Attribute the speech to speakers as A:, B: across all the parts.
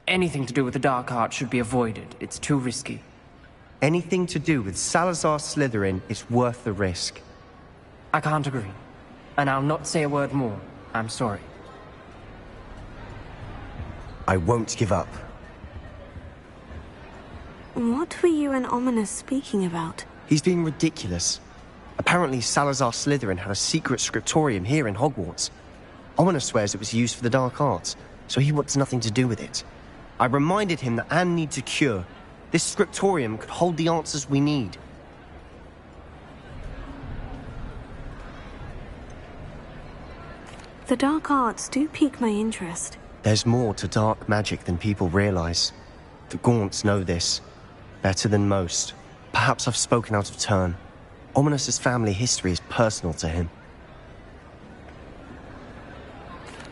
A: Anything to do with the dark arts should be avoided. It's too risky.
B: Anything to do with Salazar Slytherin is worth the risk.
A: I can't agree. And I'll not say a word more. I'm sorry.
B: I won't give up.
C: What were you and Ominous speaking about?
B: He's being ridiculous. Apparently Salazar Slytherin had a secret scriptorium here in Hogwarts. Ominous swears it was used for the dark arts, so he wants nothing to do with it. I reminded him that Anne needs a cure. This scriptorium could hold the answers we need.
C: The dark arts do pique my interest.
B: There's more to dark magic than people realize. The Gaunts know this. Better than most. Perhaps I've spoken out of turn. Ominous's family history is personal to him.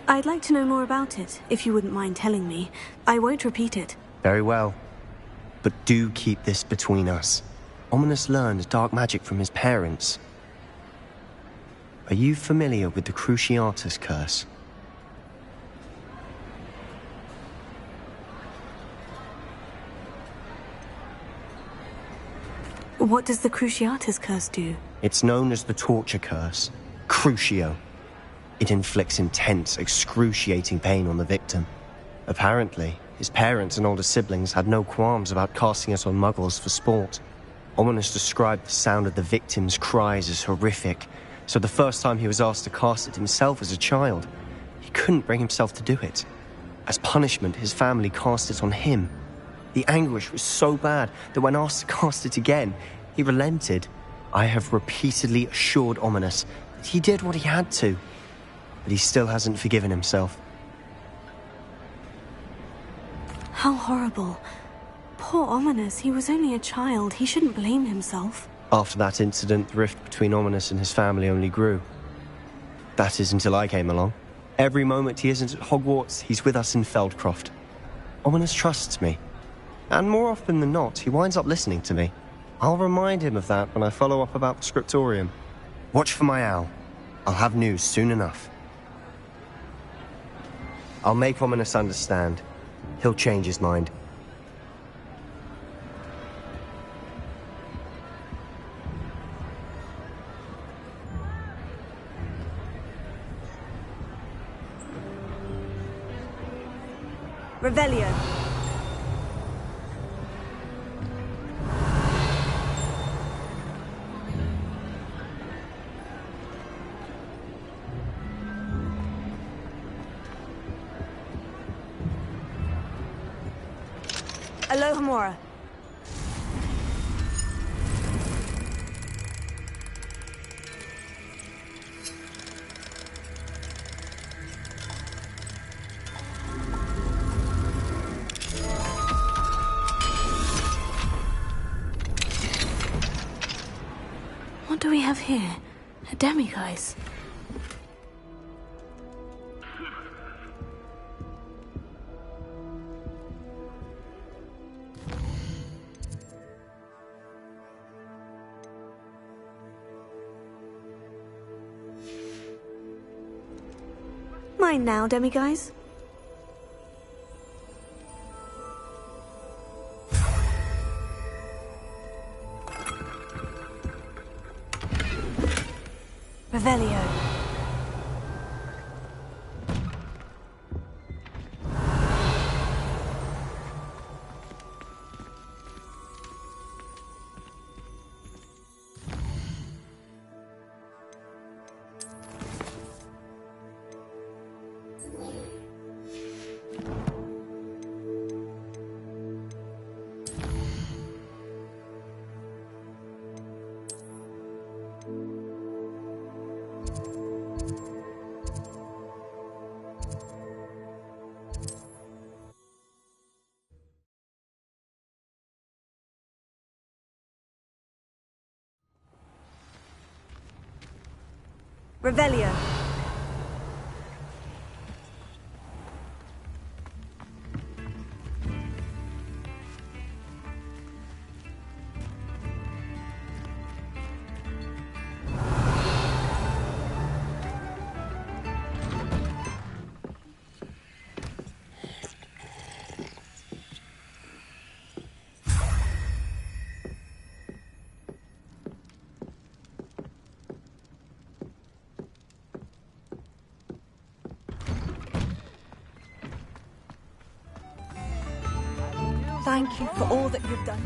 C: I'd like to know more about it, if you wouldn't mind telling me. I won't repeat it.
B: Very well. But do keep this between us. Ominous learned dark magic from his parents. Are you familiar with the Cruciatus curse?
C: What does the Cruciatus curse do?
B: It's known as the torture curse. Crucio. It inflicts intense, excruciating pain on the victim. Apparently, his parents and older siblings had no qualms about casting it on muggles for sport. Ominous described the sound of the victim's cries as horrific, so the first time he was asked to cast it himself as a child, he couldn't bring himself to do it. As punishment, his family cast it on him. The anguish was so bad that when asked to cast it again, he relented. I have repeatedly assured Ominous that he did what he had to, but he still hasn't forgiven himself.
C: How horrible. Poor Ominous, he was only a child. He shouldn't blame himself.
B: After that incident, the rift between Ominous and his family only grew. That is until I came along. Every moment he isn't at Hogwarts, he's with us in Feldcroft. Ominous trusts me. And more often than not, he winds up listening to me. I'll remind him of that when I follow up about the scriptorium. Watch for my owl. I'll have news soon enough. I'll make Ominous understand. He'll change his mind.
C: Revelio. Alohomora. What do we have here? A demiguise. Mine now, demiguise. Revelio. Revelio.
D: Thank you for all that you've done.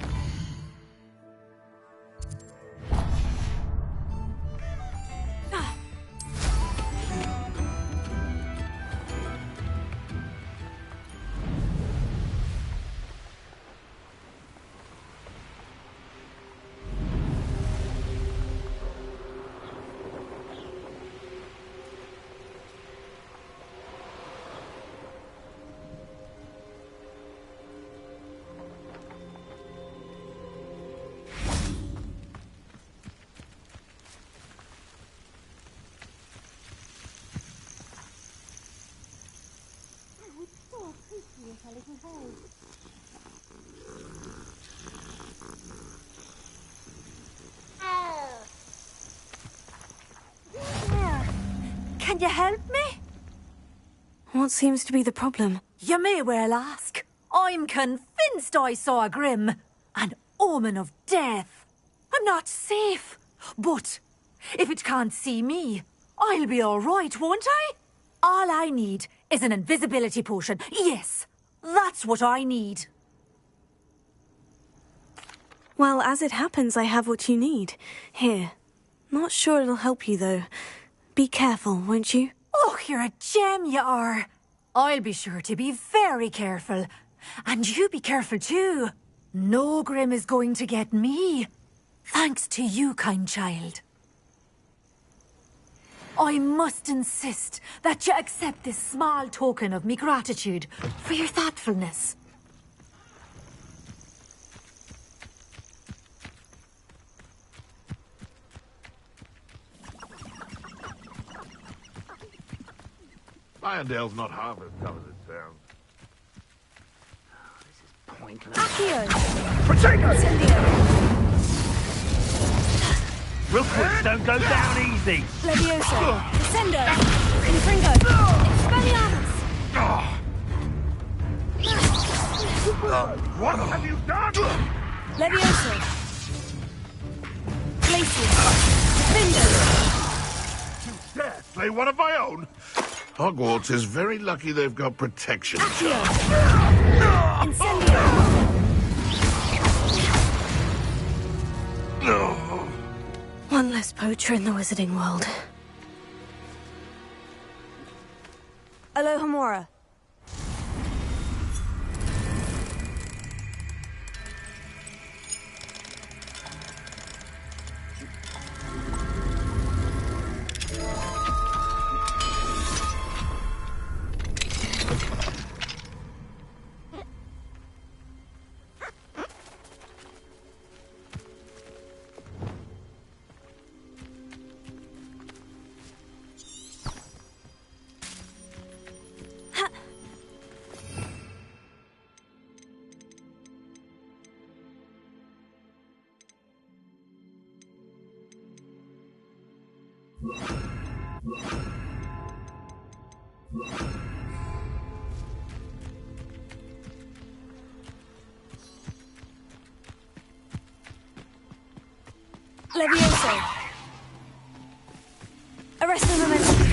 D: Can you help me?
C: What seems to be the problem?
D: You may well ask. I'm convinced I saw a grim, an omen of death. I'm not safe, but if it can't see me, I'll be all right, won't I? All I need is an invisibility potion. Yes, that's what I need.
C: Well, as it happens, I have what you need. Here. Not sure it'll help you, though. Be careful, won't you?
D: Oh, you're a gem, you are. I'll be sure to be very careful. And you be careful, too. No grim is going to get me. Thanks to you, kind child. I must insist that you accept this small token of me gratitude for your thoughtfulness.
E: Irondale's not half as tough as it sounds.
F: This is pointless.
D: Accio!
E: Potato!
D: Incendio!
F: Rookwoods don't go down easy.
D: Levioso! Descendo! Confringo! Expelliarmus!
E: What have you done?
D: Levioso! Glacius! Defendo!
E: You dare slay one of my own? Hogwarts is very lucky they've got protection.
D: Accio! Incendio!
C: One less poacher in the wizarding world.
D: Alohomora! Levioso! Arrest the momentum!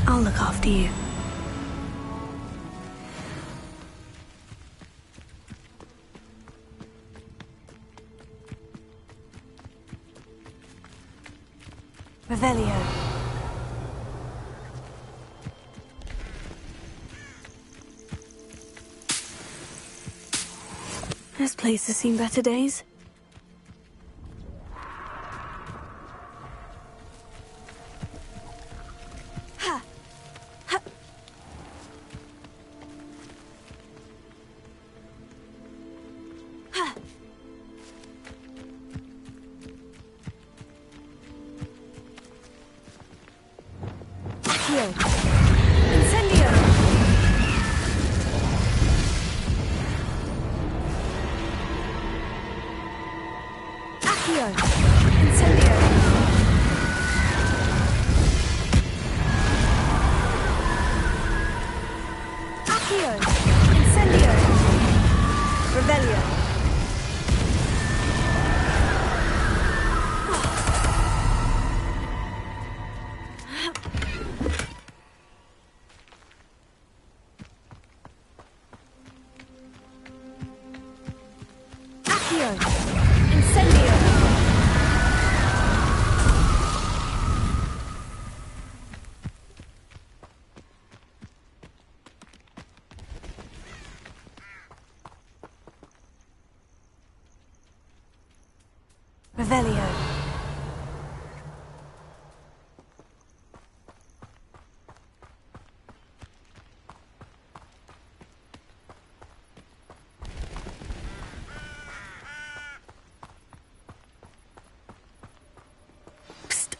C: I'll look after you.
D: Revelio.
C: This place has seen better days.
D: Ha! Ha! Ha! Accio! Incendio!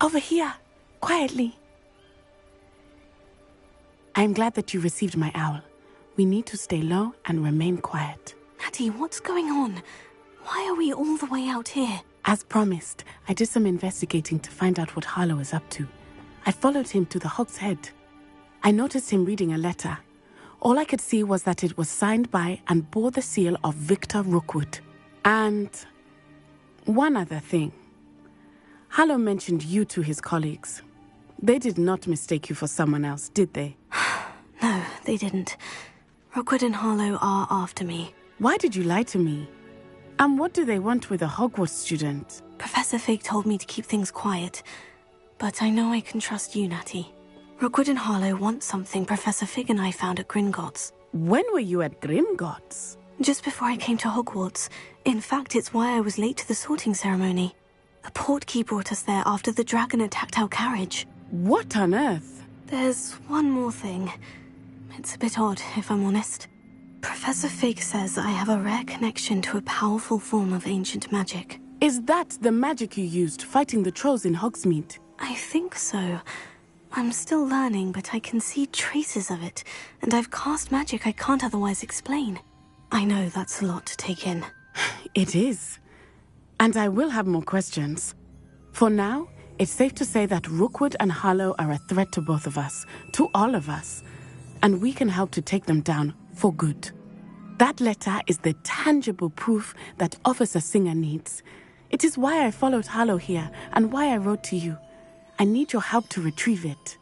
G: Over here, quietly. I am glad that you received my owl. We need to stay low and remain quiet.
C: Natty, what's going on? Why are we all the way out here?
G: As promised, I did some investigating to find out what Harlow is up to. I followed him to the Hog's Head. I noticed him reading a letter. All I could see was that it was signed by and bore the seal of Victor Rookwood. And one other thing. Harlow mentioned you to his colleagues. They did not mistake you for someone else, did they?
C: No, they didn't. Rookwood and Harlow are after me.
G: Why did you lie to me? And what do they want with a Hogwarts student?
C: Professor Fig told me to keep things quiet, but I know I can trust you, Natty. Rookwood and Harlow want something Professor Fig and I found at Gringotts.
G: When were you at Gringotts?
C: Just before I came to Hogwarts. In fact, it's why I was late to the sorting ceremony. A portkey brought us there after the dragon attacked our carriage.
G: What on earth?
C: There's one more thing. It's a bit odd, if I'm honest. Professor Fig says I have a rare connection to a powerful form of ancient magic.
G: Is that the magic you used fighting the trolls in Hogsmeade?
C: I think so. I'm still learning, but I can see traces of it, and I've cast magic I can't otherwise explain. I know that's a lot to take in.
G: It is. And I will have more questions. For now, it's safe to say that Rookwood and Harlow are a threat to both of us, to all of us, and we can help to take them down for good. That letter is the tangible proof that Officer Singer needs. It is why I followed Harlow here and why I wrote to you. I need your help to retrieve it.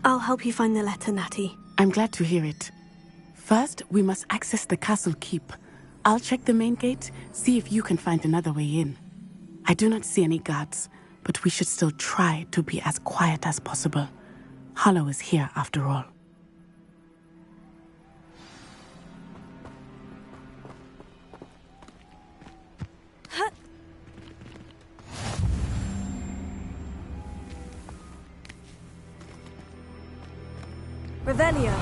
C: I'll help you find the letter, Natty.
G: I'm glad to hear it. First, we must access the castle keep. I'll check the main gate, see if you can find another way in. I do not see any guards, but we should still try to be as quiet as possible. Harlow is here after all.
C: Revelio.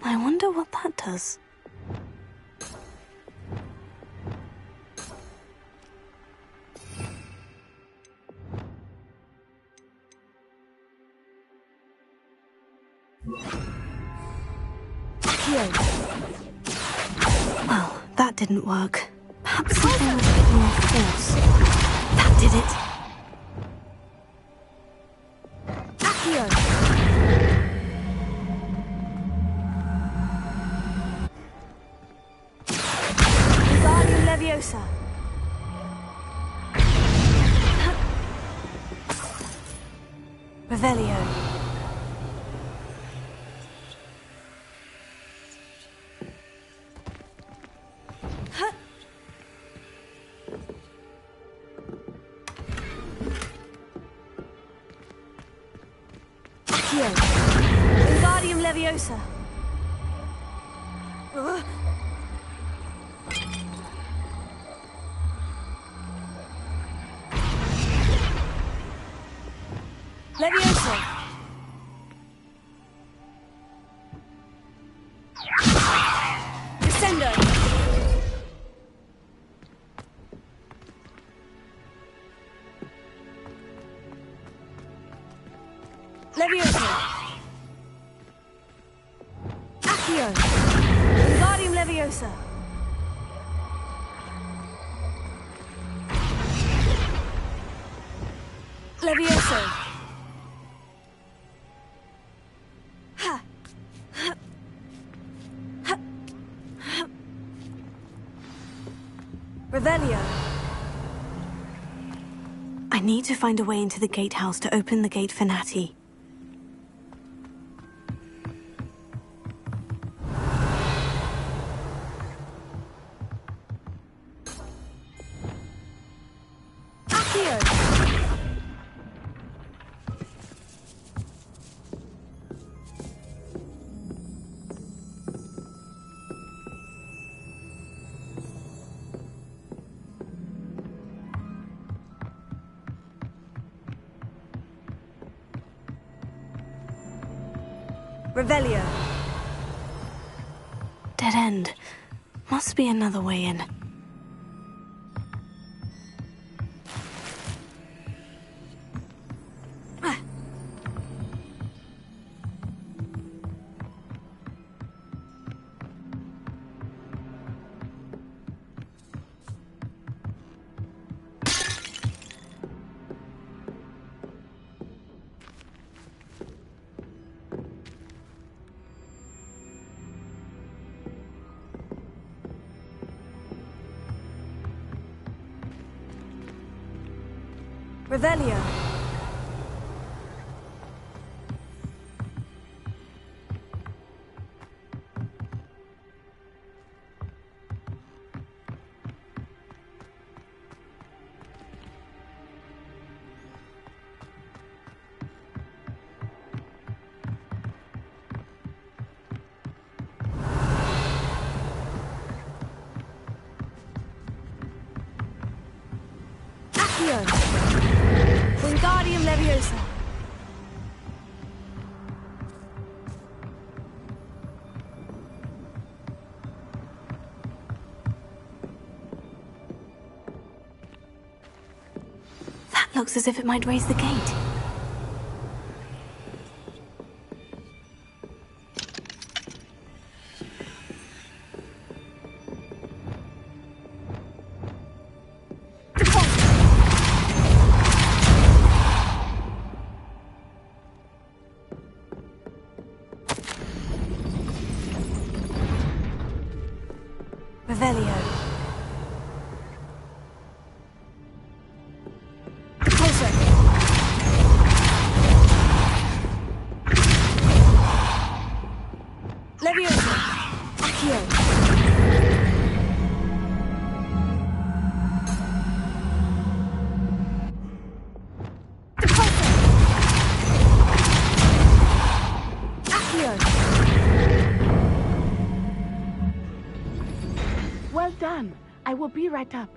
C: I wonder what that does. Well, that didn't work. Perhaps something with a bit more force. That did it. Accio! Wingardium Leviosa. Revelio. Wingardium Leviosa. Leviosa. Descendo. Leviosa. Accio. Wingardium Leviosa. Leviosa. Ha. Ha. Ha. Ha. Revelio. I need to find a way into the gatehouse to open the gate for Natty.
D: Revelio.
C: Dead end. Must be another way in.
D: Revelio. Accio. Wingardium Leviosa.
C: That looks as if it might raise the gate.
D: Revelio. Closer. Leviosa. Accio.
G: Well done. I will be right up.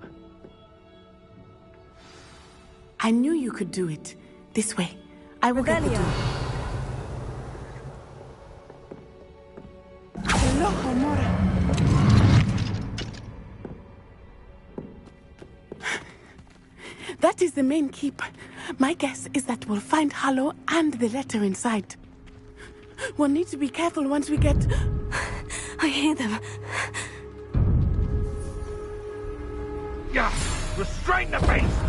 G: I knew you could do it. This way. I will get the door. Loco, Mora. That is the main keep. My guess is that we'll find Hallow and the letter inside. We'll need to be careful once we get...
C: I hear them.
E: Yeah, restrain the beast!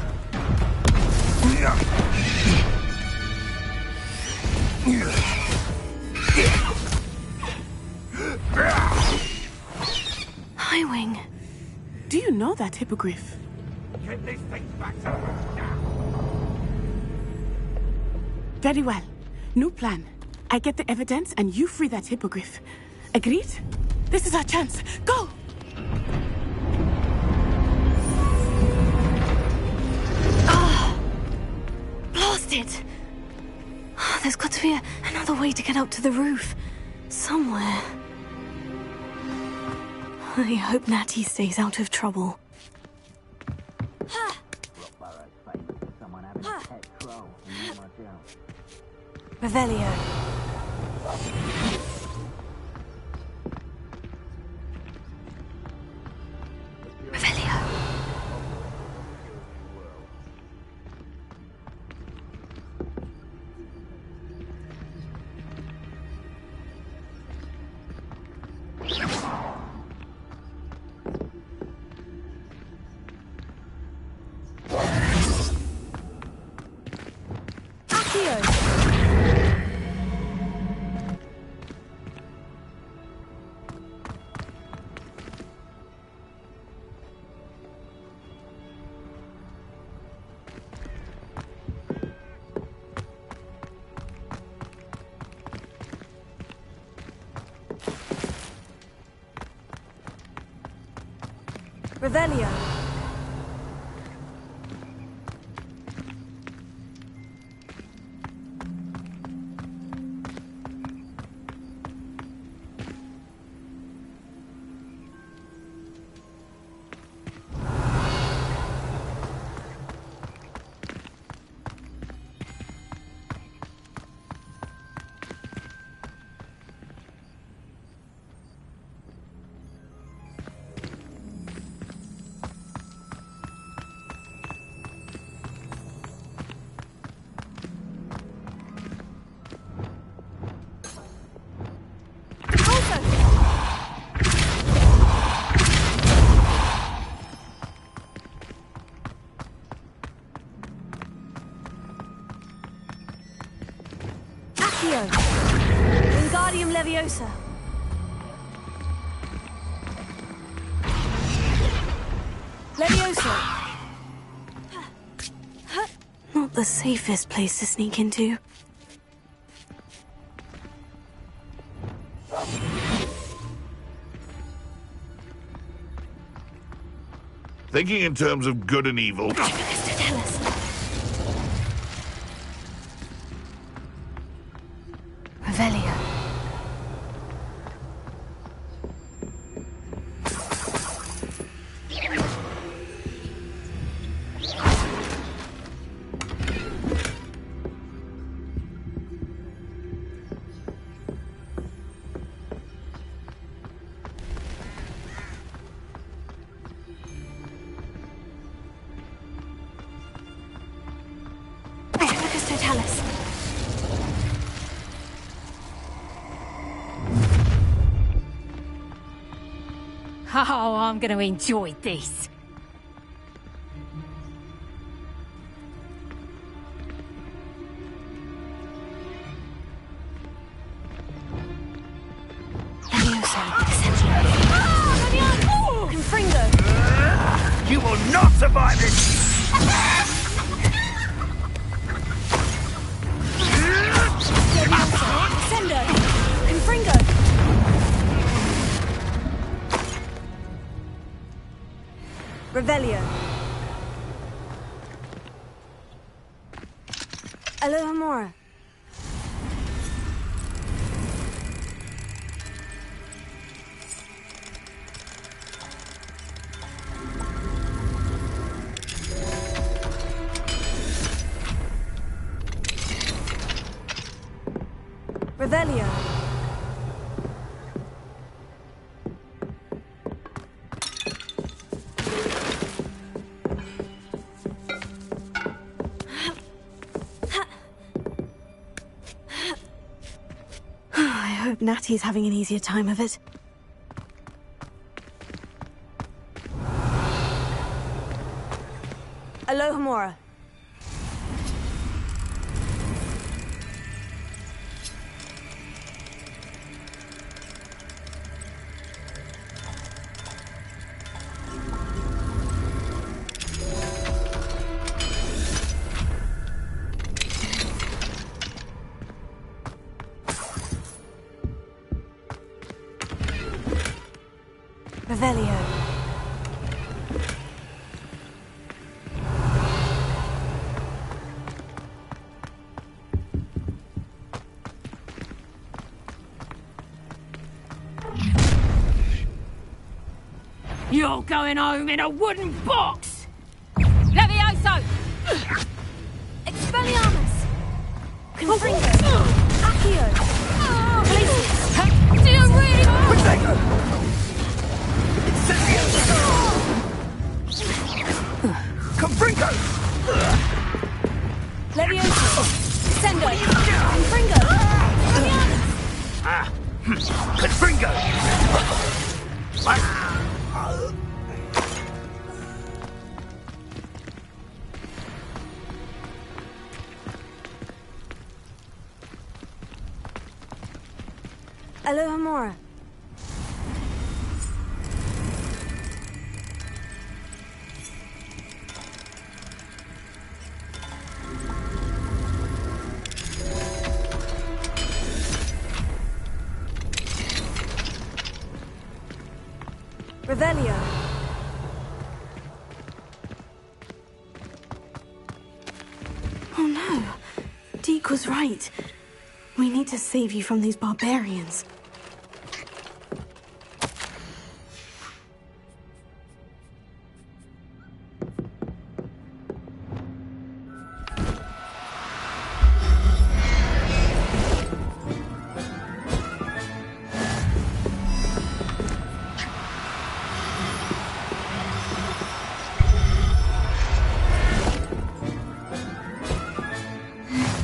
C: Highwing.
G: Do you know that hippogriff?
E: Get this thing back to us now!
G: Very well. New plan. I get the evidence and you free that hippogriff. Agreed? This is our chance. Go!
C: Blast it! There's got to be another way to get up to the roof. Somewhere. I hope Natty stays out of trouble.
D: Revelio.
C: Revelio.
D: Revelio.
C: Revelio. Wingardium Leviosa. Leviosa. Not the safest place to sneak into.
E: Thinking in terms of good and evil.
C: Revelio.
D: Oh, I'm going to enjoy this.
F: You will not survive this!
C: Revelio. Alohomora. Revelio. I hope Natty's having an easier time of it. Alohomora. Revelio.
D: You're going home in a wooden box! Levioso!
C: Expelliarmus! Confringo! Accio! Glacius!
D: Do you really?
F: Confringo!
C: Levioso! Descendo! Confringo! Expelliarmus!
F: Confringo!
C: Alohomora. Revelio. Oh no. Deke was right. We need to save you from these barbarians.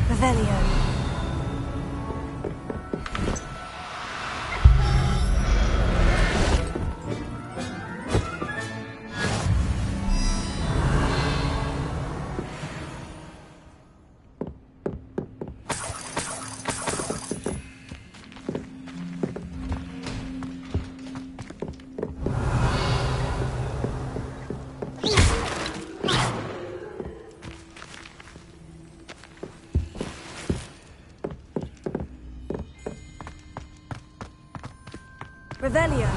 C: Revelio.
D: Revelio.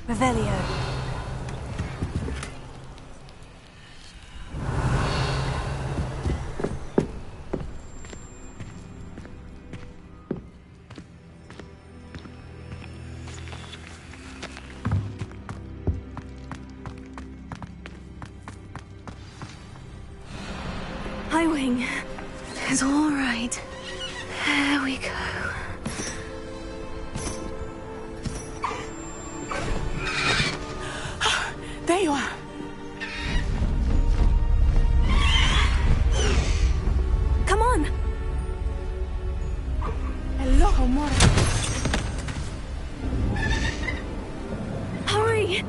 D: Revelio.
C: Highwing. It's all right. There we go.
G: There you are.
C: Come on.
G: Hello, Homora.
C: Hurry.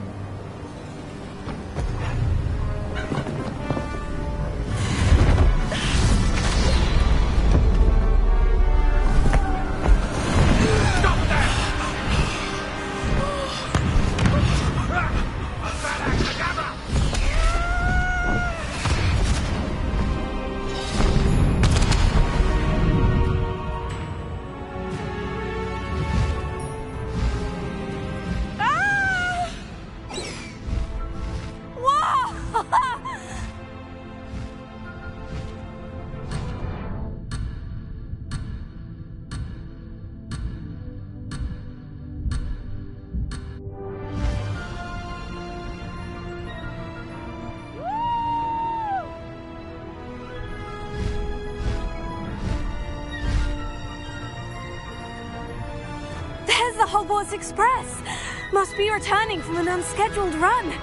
C: There's the Hogwarts Express. Must be returning from an unscheduled run.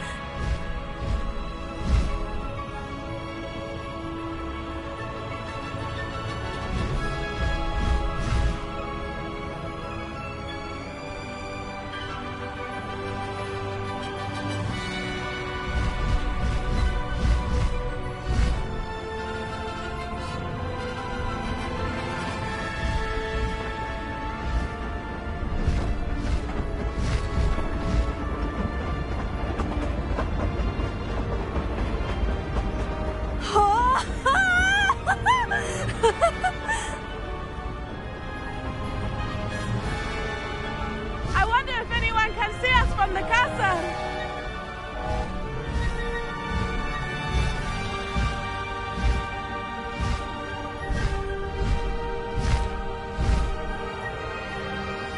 G: I wonder if anyone can see us from the castle.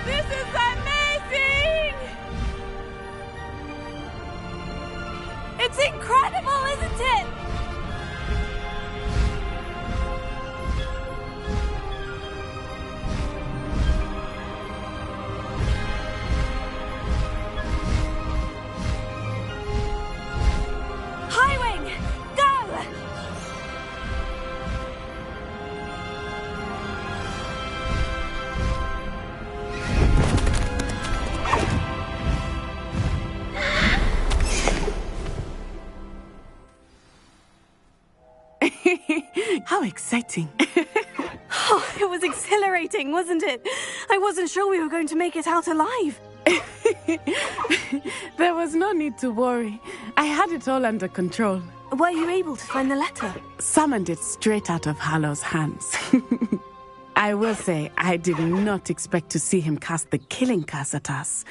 G: This is amazing!
C: It's incredible, isn't it? Highwing, go!
G: How exciting.
C: Oh, it was exhilarating, wasn't it? I wasn't sure we were going to make it out alive.
G: There was no need to worry. I had it all under control.
C: Were you able to find the letter?
G: Summoned it straight out of Hallow's hands. I will say, I did not expect to see him cast the killing curse at us.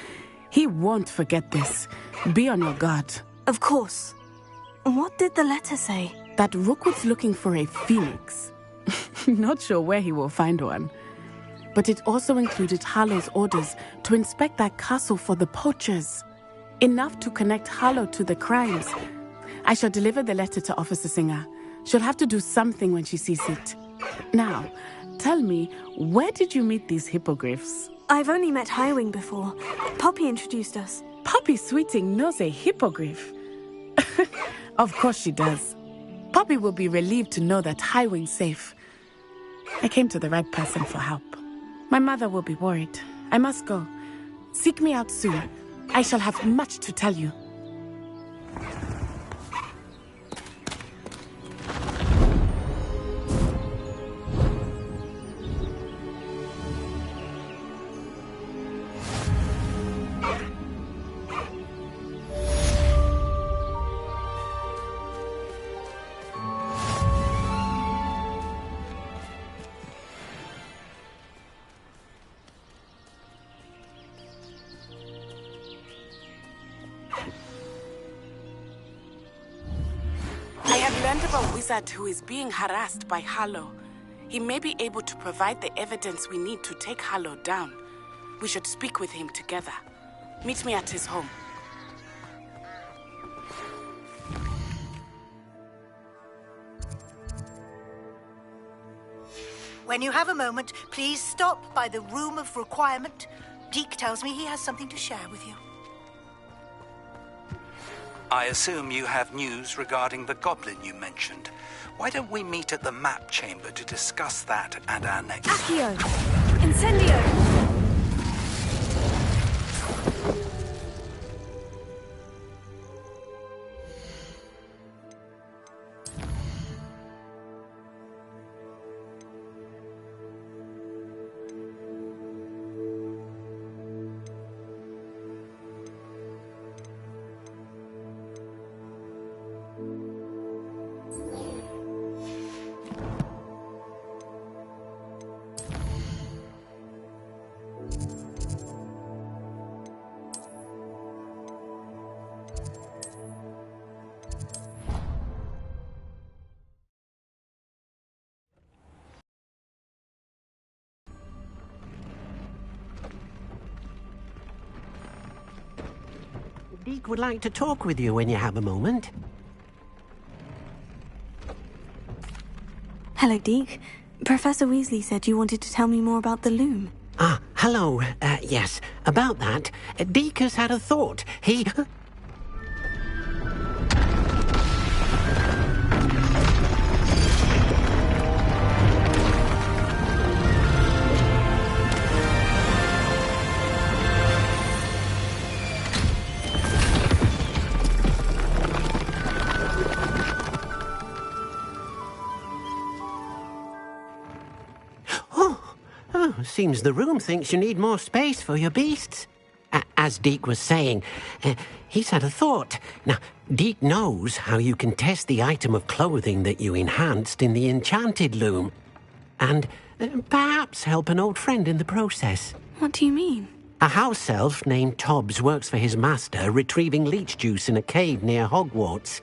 G: He won't forget this. Be on your guard.
C: Of course. What did the letter say?
G: That Rookwood's looking for a phoenix. Not sure where he will find one. But it also included Hallow's orders to inspect that castle for the poachers. Enough to connect Hallow to the crimes. I shall deliver the letter to Officer Singer. She'll have to do something when she sees it. Now, tell me, where did you meet these hippogriffs?
C: I've only met Highwing before. Poppy introduced us.
G: Poppy Sweeting knows a hippogriff. Of course she does. Poppy will be relieved to know that Highwing's safe. I came to the right person for help. My mother will be worried. I must go. Seek me out soon. I shall have much to tell you. I have learned of a wizard who is being harassed by Harlow. He may be able to provide the evidence we need to take Harlow down. We should speak with him together. Meet me at his home.
H: When you have a moment, please stop by the Room of Requirement. Deke tells me he has something to share with you.
F: I assume you have news regarding the goblin you mentioned. Why don't we meet at the map chamber to discuss that and our next...
D: Accio! Incendio!
I: Deke would like to talk with you when you have a moment.
C: Hello, Deke. Professor Weasley said you wanted to tell me more about the loom.
I: Ah, hello. Yes, about that. Deke has had a thought. He... Seems the room thinks you need more space for your beasts. As Deke was saying, he's had a thought. Now, Deke knows how you can test the item of clothing that you enhanced in the enchanted loom. And perhaps help an old friend in the process.
C: What do you mean?
I: A house elf named Tobbs works for his master, retrieving leech juice in a cave near Hogwarts.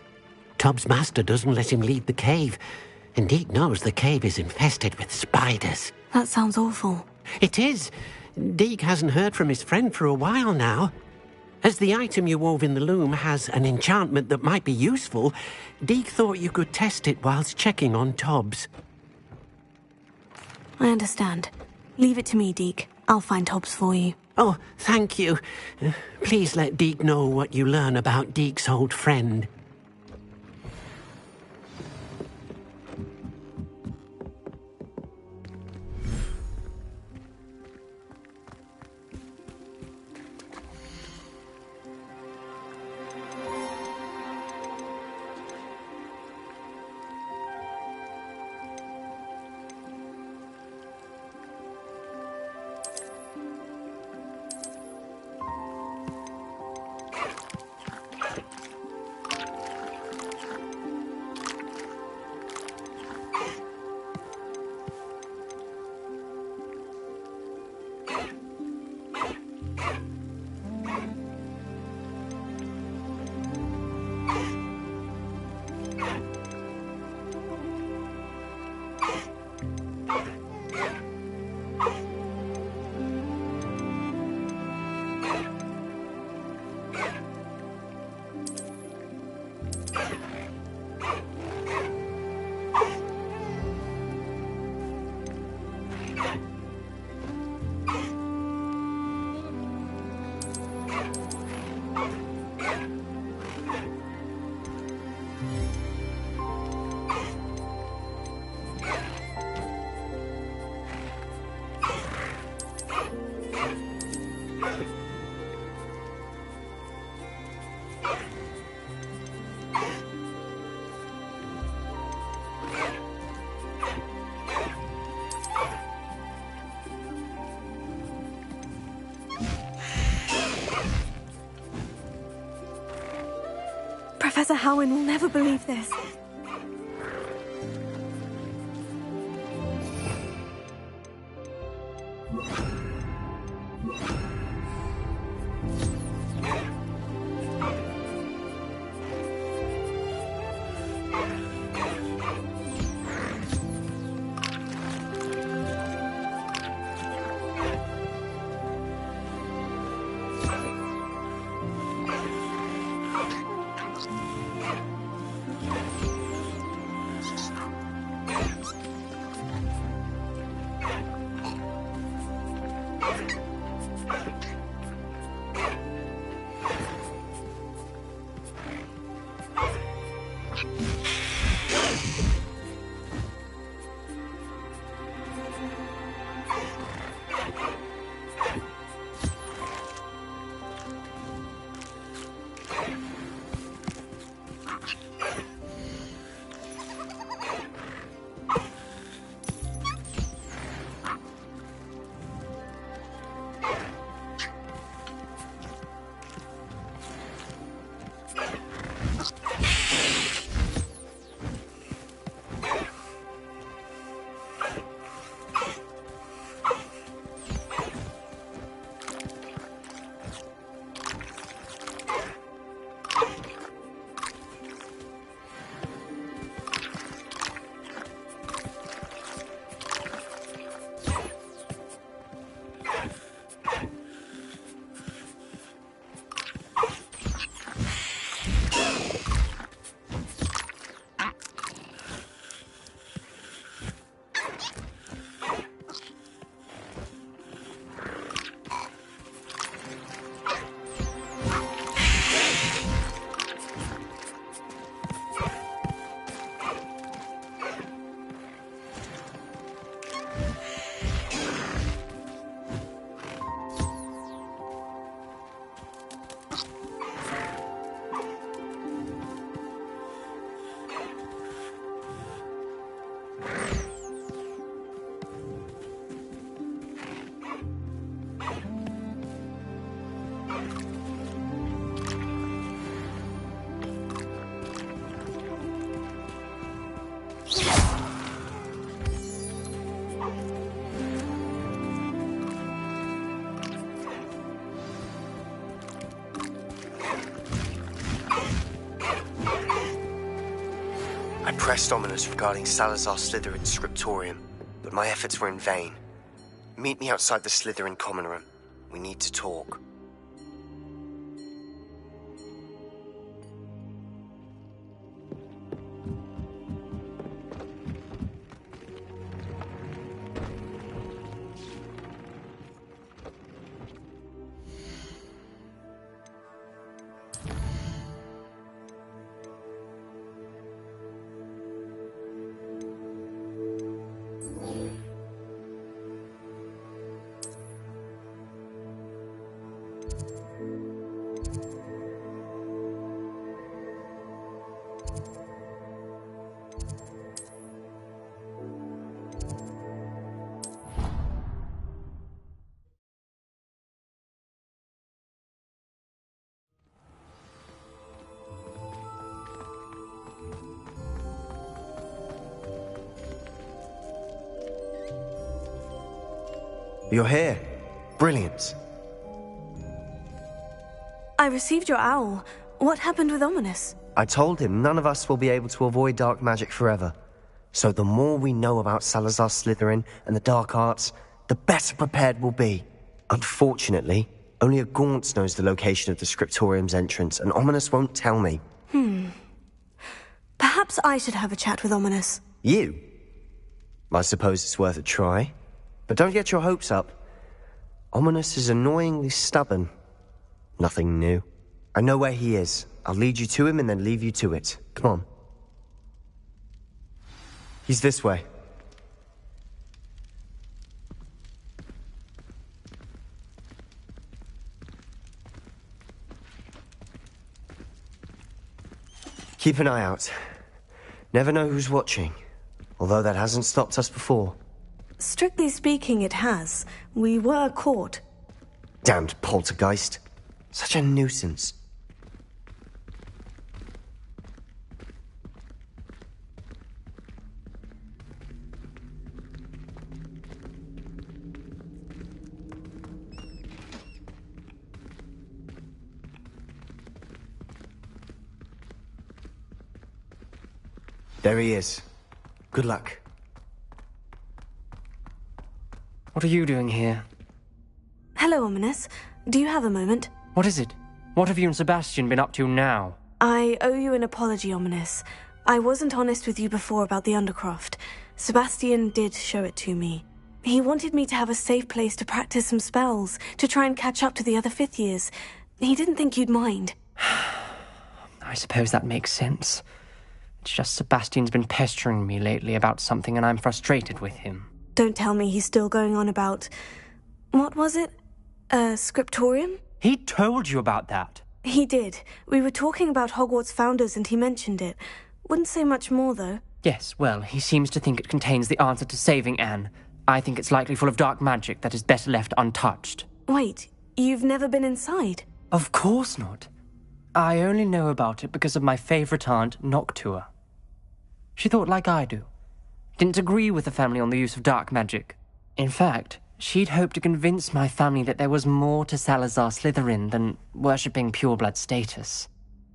I: Tobbs' master doesn't let him leave the cave, and Deke knows the cave is infested with spiders.
C: That sounds awful.
I: It is. Deke hasn't heard from his friend for a while now. As the item you wove in the loom has an enchantment that might be useful, Deke thought you could test it whilst checking on Tobbs.
C: I understand. Leave it to me, Deke. I'll find Tobbs for you.
I: Oh, thank you. Please let Deke know what you learn about Deke's old friend.
C: Professor Howin will never believe this.
B: I pressed Ominous regarding Salazar Slytherin's scriptorium, but my efforts were in vain. Meet me outside the Slytherin common room. We need to talk. You're here. Brilliant.
C: I received your owl. What happened with Ominous?
B: I told him none of us will be able to avoid dark magic forever. So the more we know about Salazar Slytherin and the dark arts, the better prepared we'll be. Unfortunately, only a Gaunt knows the location of the scriptorium's entrance, and Ominous won't tell me.
C: Perhaps I should have a chat with Ominous.
B: You? I suppose it's worth a try. But don't get your hopes up. Ominous is annoyingly stubborn. Nothing new. I know where he is. I'll lead you to him and then leave you to it. Come on. He's this way. Keep an eye out. Never know who's watching. Although that hasn't stopped us before.
C: Strictly speaking, it has. We were caught.
B: Damned poltergeist. Such a nuisance. There he is. Good luck.
A: What are you doing here?
C: Hello, Ominous. Do you have a moment?
A: What is it? What have you and Sebastian been up to now?
C: I owe you an apology, Ominous. I wasn't honest with you before about the Undercroft. Sebastian did show it to me. He wanted me to have a safe place to practice some spells, to try and catch up to the other fifth years. He didn't think you'd mind.
A: I suppose that makes sense. It's just Sebastian's been pestering me lately about something and I'm frustrated with him.
C: Don't tell me he's still going on about... What was it? Scriptorium?
A: He told you about that?
C: He did. We were talking about Hogwarts founders and he mentioned it. Wouldn't say much more, though.
A: Yes, well, he seems to think it contains the answer to saving Anne. I think it's likely full of dark magic that is better left untouched.
C: Wait, you've never been inside?
A: Of course not. I only know about it because of my favourite aunt, Noctua. She thought like I do. Didn't agree with the family on the use of dark magic. In fact, she'd hoped to convince my family that there was more to Salazar Slytherin than worshipping pureblood status.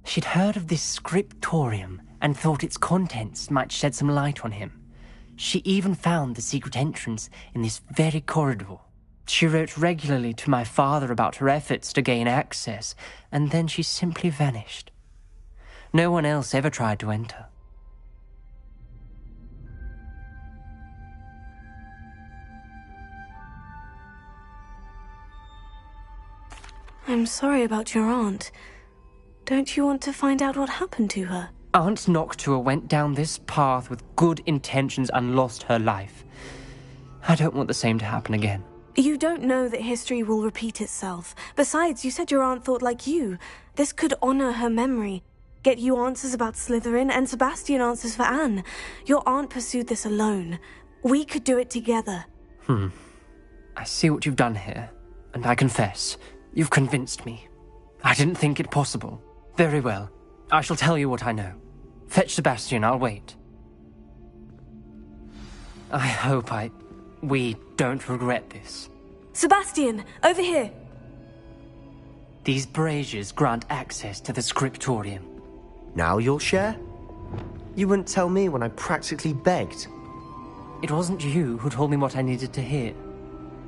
A: She'd heard of this scriptorium and thought its contents might shed some light on him. She even found the secret entrance in this very corridor. She wrote regularly to my father about her efforts to gain access, and then she simply vanished. No one else ever tried to enter.
C: I'm sorry about your aunt. Don't you want to find out what happened to her?
A: Aunt Noctua went down this path with good intentions and lost her life. I don't want the same to happen again.
C: You don't know that history will repeat itself. Besides, you said your aunt thought like you. This could honor her memory. Get you answers about Slytherin and Sebastian answers for Anne. Your aunt pursued this alone. We could do it together.
A: I see what you've done here, and I confess, you've convinced me. I didn't think it possible. Very well. I shall tell you what I know. Fetch Sebastian, I'll wait. I hope we don't regret this.
C: Sebastian, over here!
A: These braziers grant access to the scriptorium.
B: Now you'll share? You wouldn't tell me when I practically begged.
A: It wasn't you who told me what I needed to hear.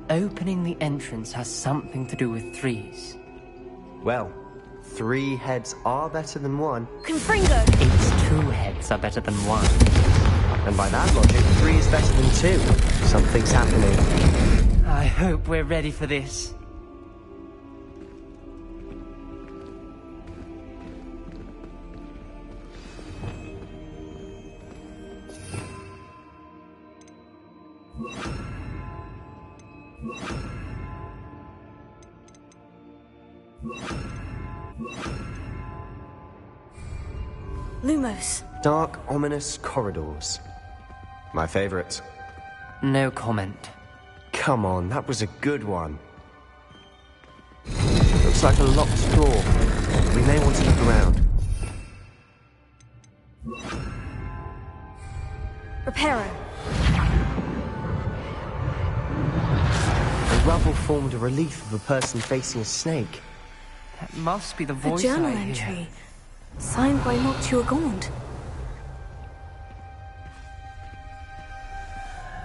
A: Opening the entrance has something to do with threes.
B: Well, 3 heads are better than 1.
C: Confringo!
A: It's 2 heads are better than 1.
B: And by that logic, 3 is better than 2. Something's happening.
A: I hope we're ready for this.
C: Lumos.
B: Dark, ominous corridors. My favorite.
A: No comment.
B: Come on, that was a good one. Looks like a locked door. We may want to look around.
C: Reparo.
B: The rubble formed a relief of a person facing a snake.
A: That must be the
C: A
A: voice
C: journal
A: I hear.
C: entry. Signed by Noctua Gaunt.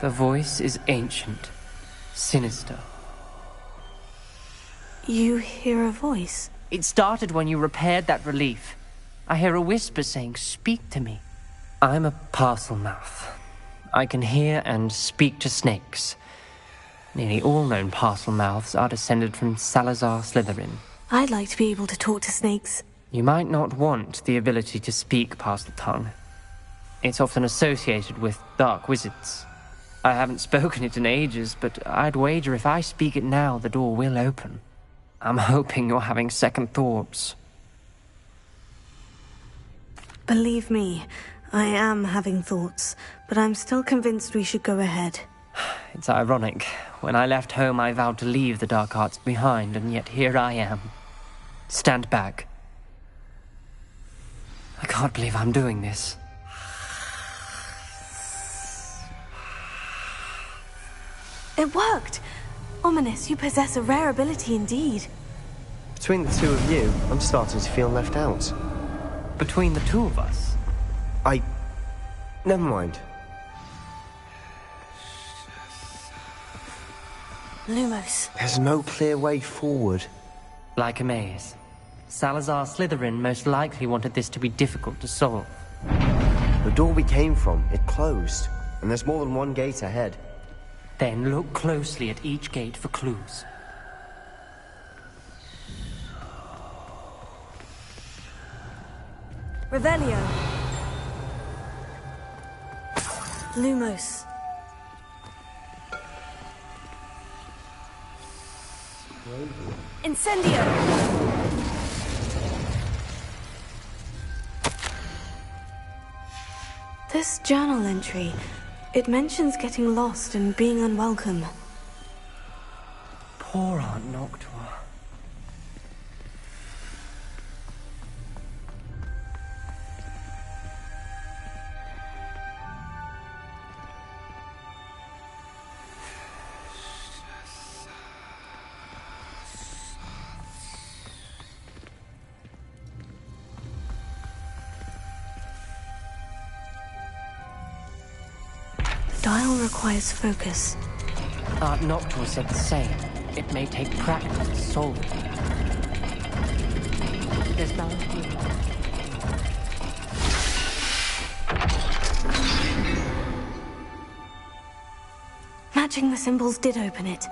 A: The voice is ancient, sinister.
C: You hear a voice?
A: It started when you repaired that relief. I hear a whisper saying, "Speak to me." I'm a parcel mouth. I can hear and speak to snakes. Nearly all known parcel mouths are descended from Salazar Slytherin.
C: I'd like to be able to talk to snakes.
A: You might not want the ability to speak parcel tongue. It's often associated with dark wizards. I haven't spoken it in ages, but I'd wager if I speak it now, the door will open. I'm hoping you're having second thoughts.
C: Believe me, I am having thoughts, but I'm still convinced we should go ahead.
A: It's ironic. When I left home, I vowed to leave the dark arts behind, and yet here I am. Stand back. I can't believe I'm doing this.
C: It worked! Ominous, you possess a rare ability indeed.
B: Between the 2 of you, I'm starting to feel left out.
A: Between the 2 of us?
B: Never mind.
C: Lumos.
B: There's no clear way forward.
A: Like a maze. Salazar Slytherin most likely wanted this to be difficult to solve.
B: The door we came from, it closed. And there's more than one gate ahead.
A: Then look closely at each gate for clues.
C: Revelio. Lumos. Incendio. This journal entry, it mentions getting lost and being unwelcome.
A: Poor Aunt Noctua.
C: Dial requires focus.
A: Aunt Noctua said the same. It may take practice to solve it. There's balance here.
C: Matching the symbols did open it.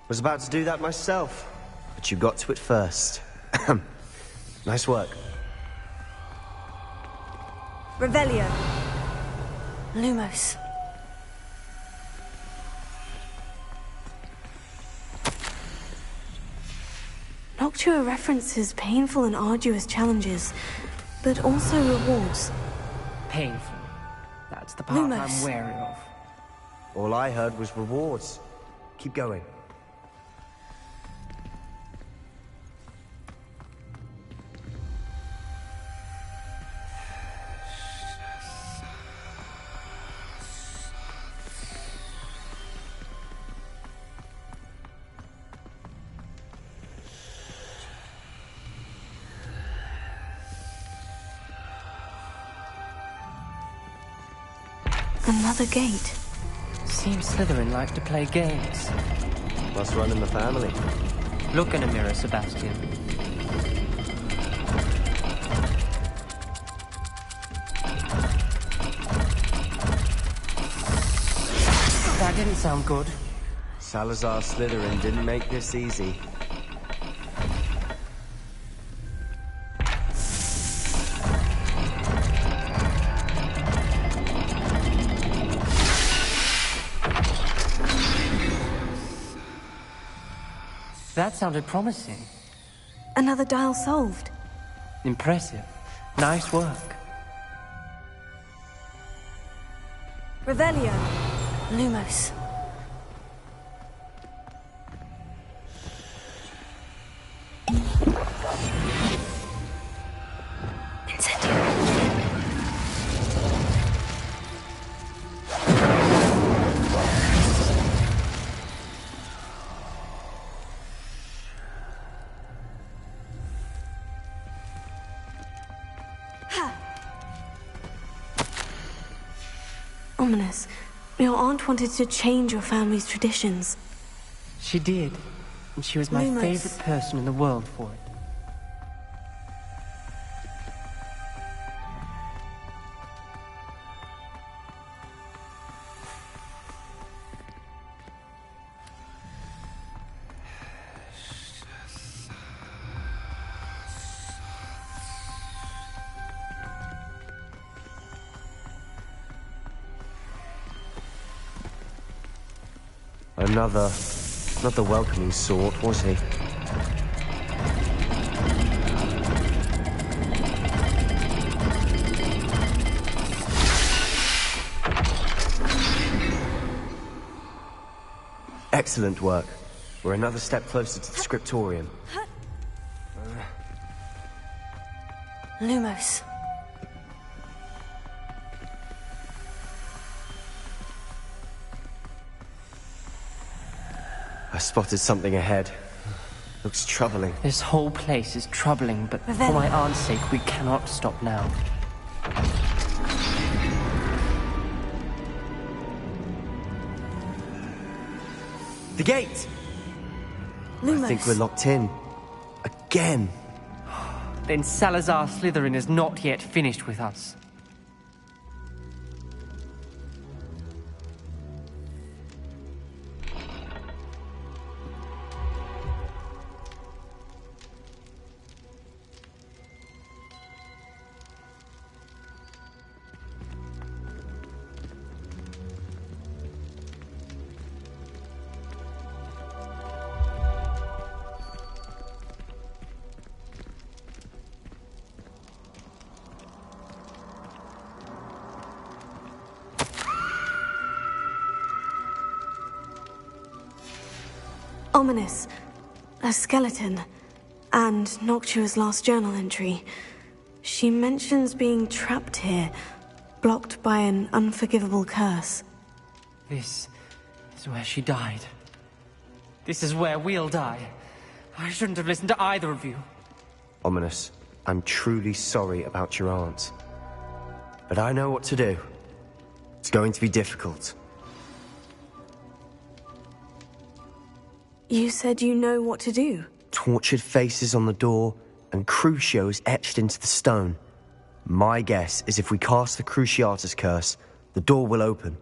B: Was about to do that myself, but you got to it first. Nice work.
C: Revelio. Lumos. Noctua references painful and arduous challenges, but also rewards.
A: Painful. That's the part
C: Lumos.
A: I'm wary of.
B: All I heard was rewards. Keep going.
C: Another gate.
A: Seems Slytherin like to play games.
B: Must run in the family.
A: Look in a mirror, Sebastian. That didn't sound good.
B: Salazar Slytherin didn't make this easy.
A: That sounded promising.
C: Another dial solved.
A: Impressive. Nice work.
C: Revelio. Lumos. Incendio. Ominous. Your aunt wanted to change your family's traditions.
A: She did. And she was my
C: Lumos.
A: favorite person in the world for it.
B: Not the welcoming sort, was he? Excellent work. We're another step closer to the scriptorium.
C: Lumos.
B: I spotted something ahead. Looks troubling.
A: This whole place is troubling, but for my aunt's sake, we cannot stop now.
B: The gate!
C: Lumos.
B: I think we're locked in. Again.
A: Then Salazar Slytherin is not yet finished with us.
C: Ominous. A skeleton. And Noctua's last journal entry. She mentions being trapped here, blocked by an unforgivable curse.
A: This is where she died. This is where we'll die. I shouldn't have listened to either of you.
B: Ominous, I'm truly sorry about your aunt. But I know what to do. It's going to be difficult.
C: You said you know what to do.
B: Tortured faces on the door, and Crucio is etched into the stone. My guess is if we cast the Cruciatus curse, the door will open.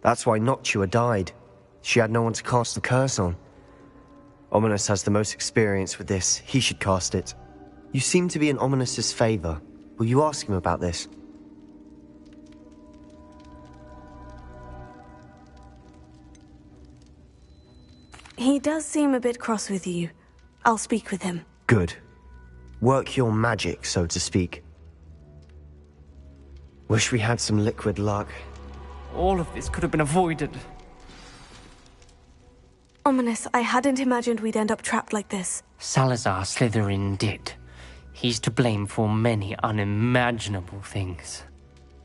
B: That's why Noctua died. She had no one to cast the curse on. Ominous has the most experience with this. He should cast it. You seem to be in Ominous's favor. Will you ask him about this?
C: He does seem a bit cross with you. I'll speak with him.
B: Good. Work your magic, so to speak. Wish we had some liquid luck.
A: All of this could have been avoided.
C: Ominous, I hadn't imagined we'd end up trapped like this.
A: Salazar Slytherin did. He's to blame for many unimaginable things.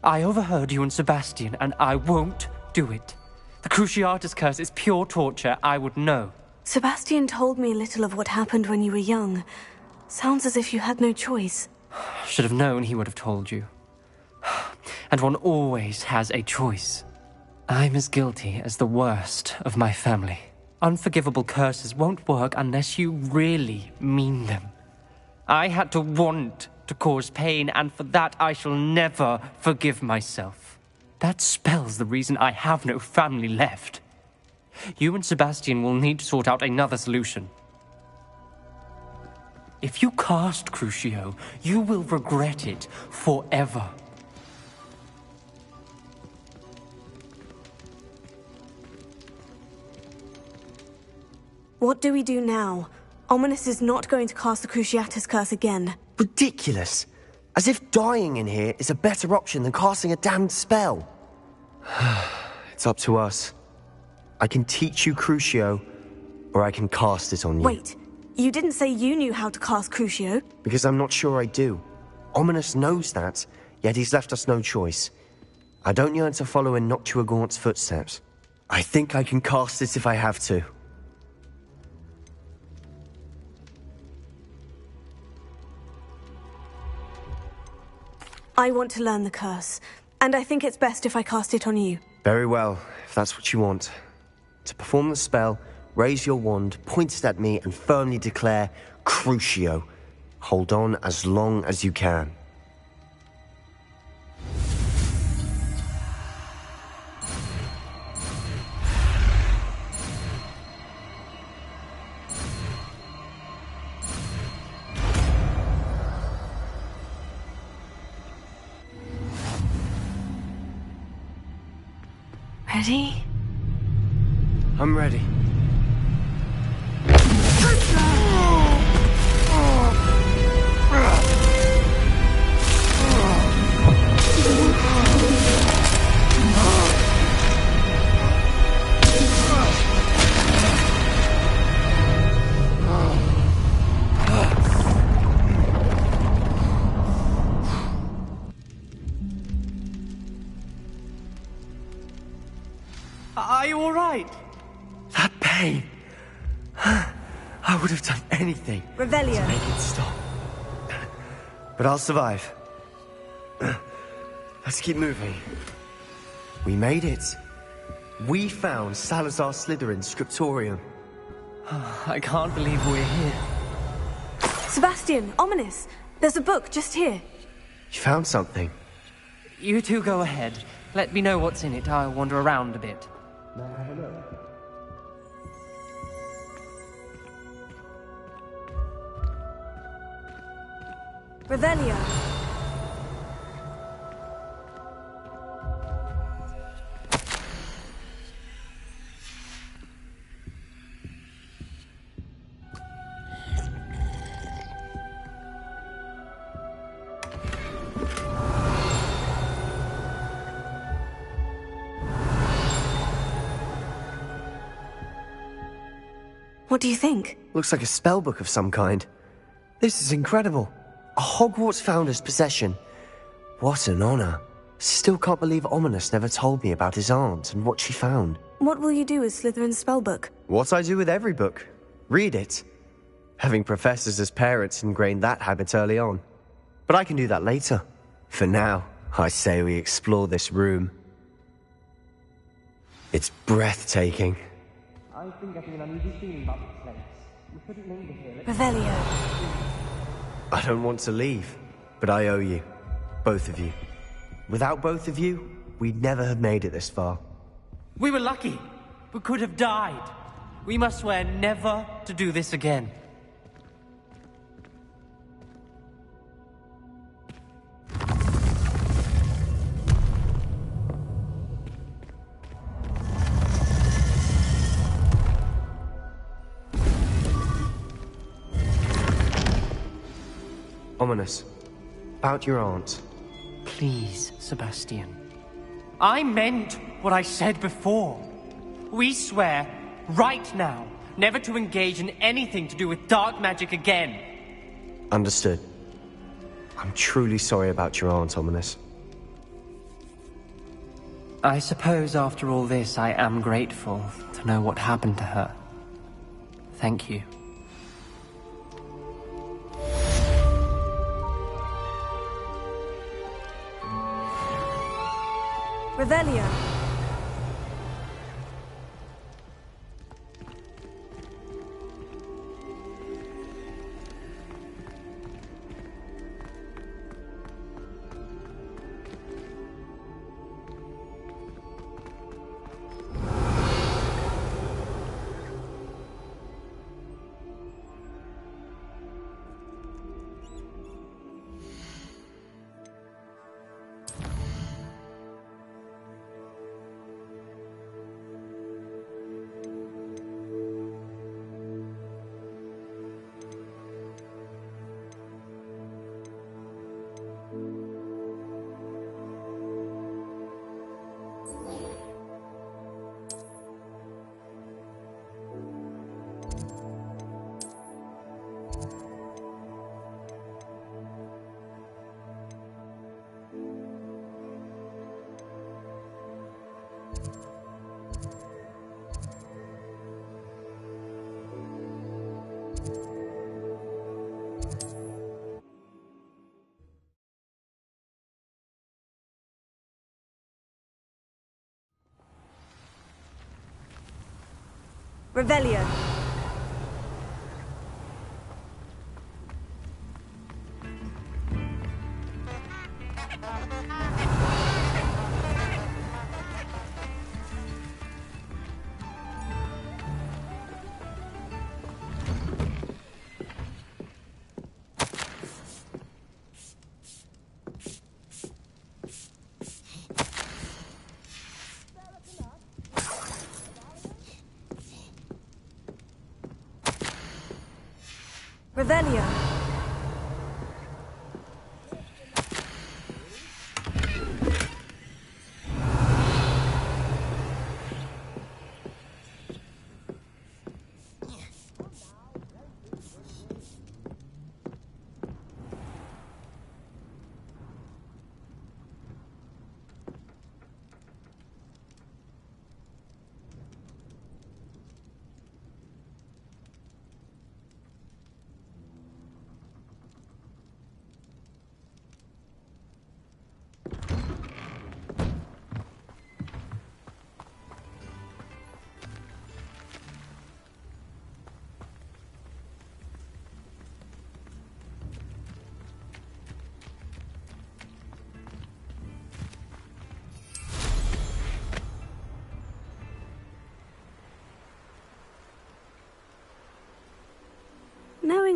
A: I overheard you and Sebastian, and I won't do it. The Cruciatus curse is pure torture, I would know.
C: Sebastian told me a little of what happened when you were young. Sounds as if you had no choice.
A: Should have known he would have told you. And one always has a choice. I'm as guilty as the worst of my family. Unforgivable curses won't work unless you really mean them. I had to want to cause pain, and for that I shall never forgive myself. That spell's the reason I have no family left. You and Sebastian will need to sort out another solution. If you cast Crucio, you will regret it forever.
C: What do we do now? Ominous is not going to cast the Cruciatus curse again.
B: Ridiculous! As if dying in here is a better option than casting a damned spell. It's up to us. I can teach you Crucio, or I can cast it on you.
C: Wait, you didn't say you knew how to cast Crucio?
B: Because I'm not sure I do. Ominous knows that, yet he's left us no choice. I don't yearn to follow in Noctua Gaunt's footsteps. I think I can cast it if I have to.
C: I want to learn the curse, and I think it's best if I cast it on you.
B: Very well, if that's what you want. To perform the spell, raise your wand, point it at me, and firmly declare, Crucio. Hold on as long as you can.
C: Ready?
B: I'm ready.
A: Are you all right?
B: That pain. I would have done anything
C: Revelio.
B: to make it stop. But I'll survive. Let's keep moving. We made it. We found Salazar Slytherin's scriptorium.
A: I can't believe we're here.
C: Sebastian, ominous. There's a book just here.
B: You found something?
A: You two go ahead. Let me know what's in it. I'll wander around a bit.
C: Revelio. What do you think?
B: Looks like a spellbook of some kind. This is incredible. A Hogwarts founder's possession. What an honor. Still can't believe Ominous never told me about his aunt and what she found.
C: What will you do with Slytherin's spellbook?
B: What I do with every book. Read it. Having professors as parents ingrained that habit early on. But I can do that later. For now, I say we explore this room. It's breathtaking.
A: I've been getting an uneasy feeling about this place. We couldn't linger here.
C: Revelio.
B: I don't want to leave, but I owe you. Both of you. Without both of you, we'd never have made it this far.
A: We were lucky. We could have died. We must swear never to do this again.
B: Ominous. About your aunt.
A: Please, Sebastian. I meant what I said before. We swear, right now, never to engage in anything to do with dark magic again.
B: Understood. I'm truly sorry about your aunt, Ominous.
A: I suppose after all this, I am grateful to know what happened to her. Thank you.
C: Revelio. Revelio. Revelio.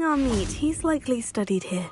C: Considering our meet, he's likely studied here.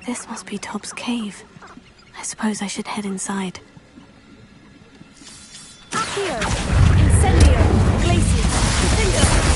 C: This must be Tob's cave. I suppose I should head inside.
J: Accio! Incendio! Glacius! Incendio!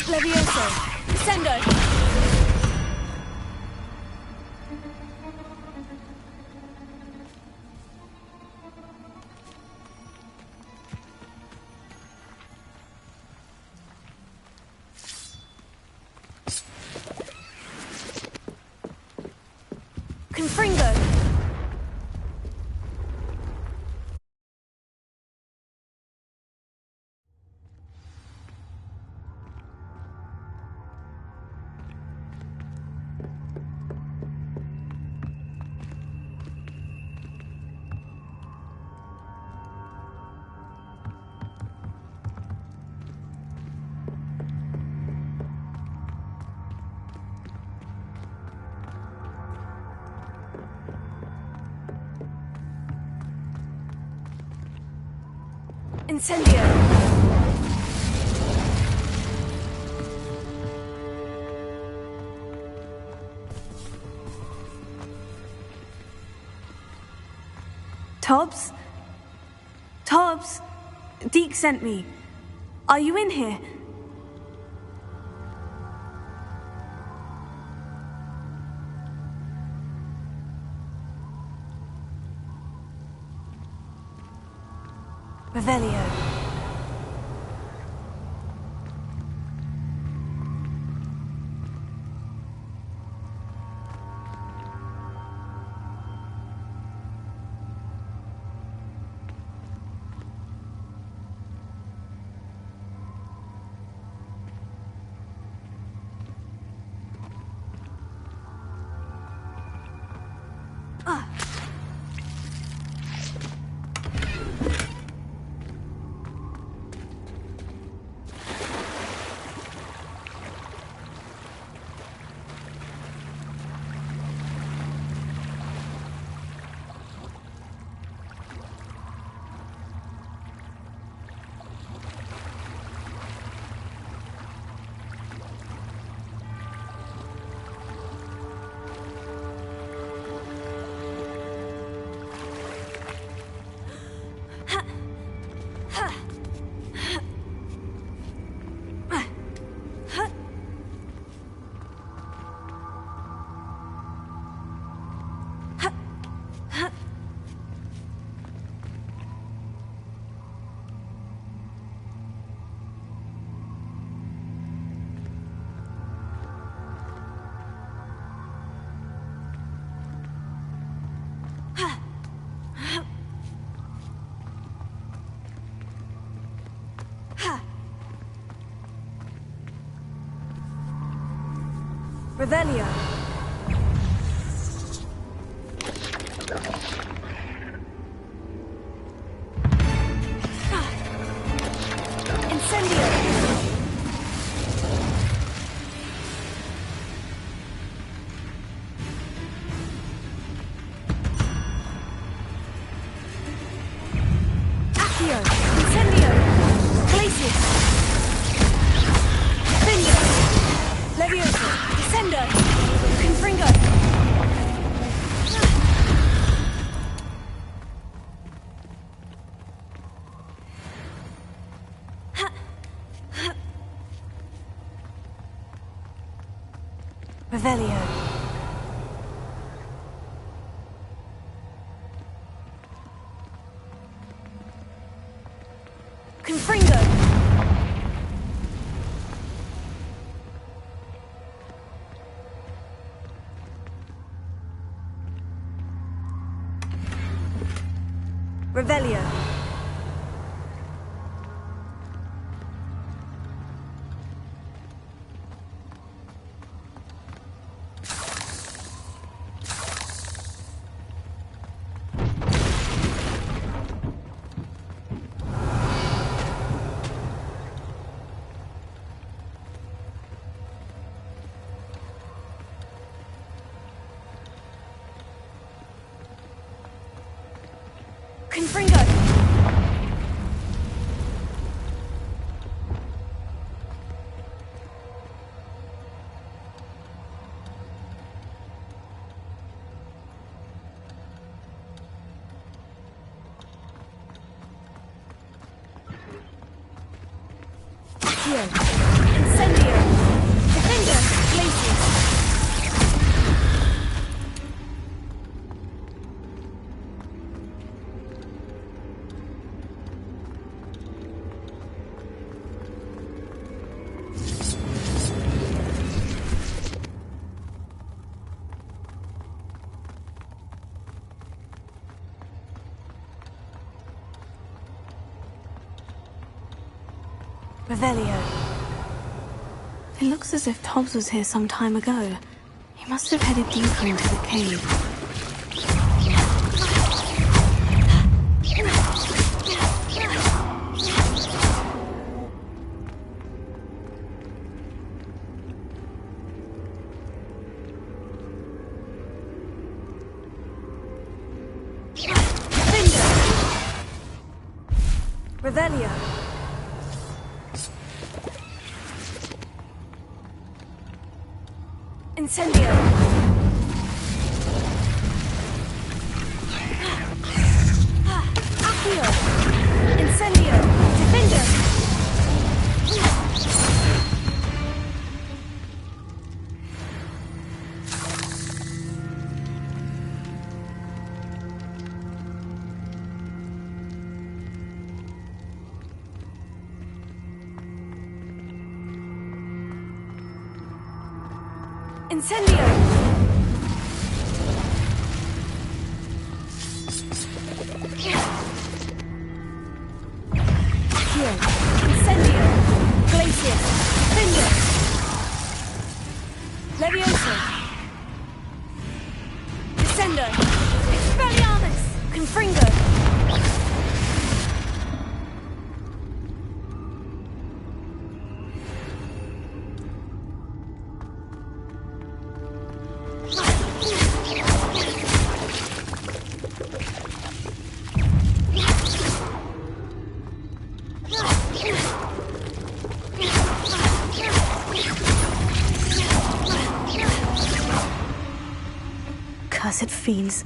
J: Levioso! Descendo! Confringo! Incendio!
C: Tobbs? Tobbs? Deke sent me. Are you in here? Revelio. Revelio. Incendio. Accio. Incendio. Glacius. Incendio. Levioso. Descendo. Confringo. Revelio. Confringo. Revelio. Confringo. Accio. Incendio. Defender. Glacius. Revelio. It looks as if Tobbs was here some time ago. He must have headed deeper into the cave. Revelio. Incendio.
J: Accio! Incendio! Defender! Incendio! Accio! Incendio! Glacius! Defender! Levioso! Descendo! Expelliarmus! Confringo! Cursed fiends.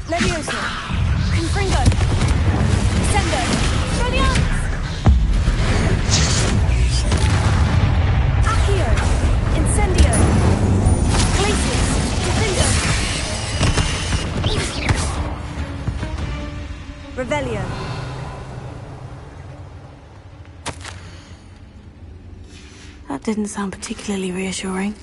J: Levioso! Confringo! Descendo! Expelliarmus! Accio! Incendio! Glacius! Defender! Revelio! That didn't sound particularly reassuring.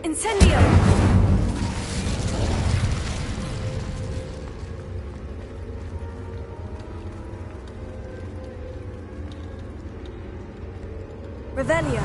J: Incendio! Revelio!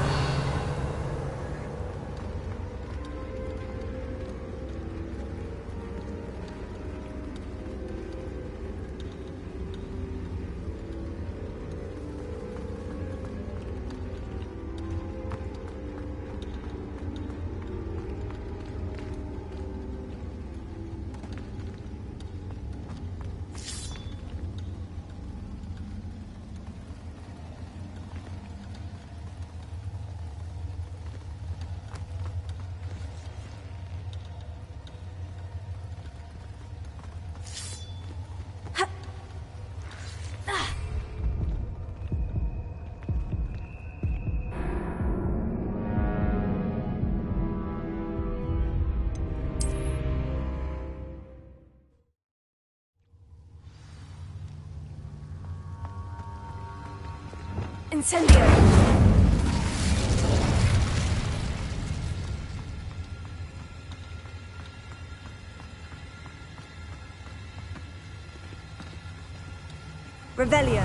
J: Incendio! Revelio!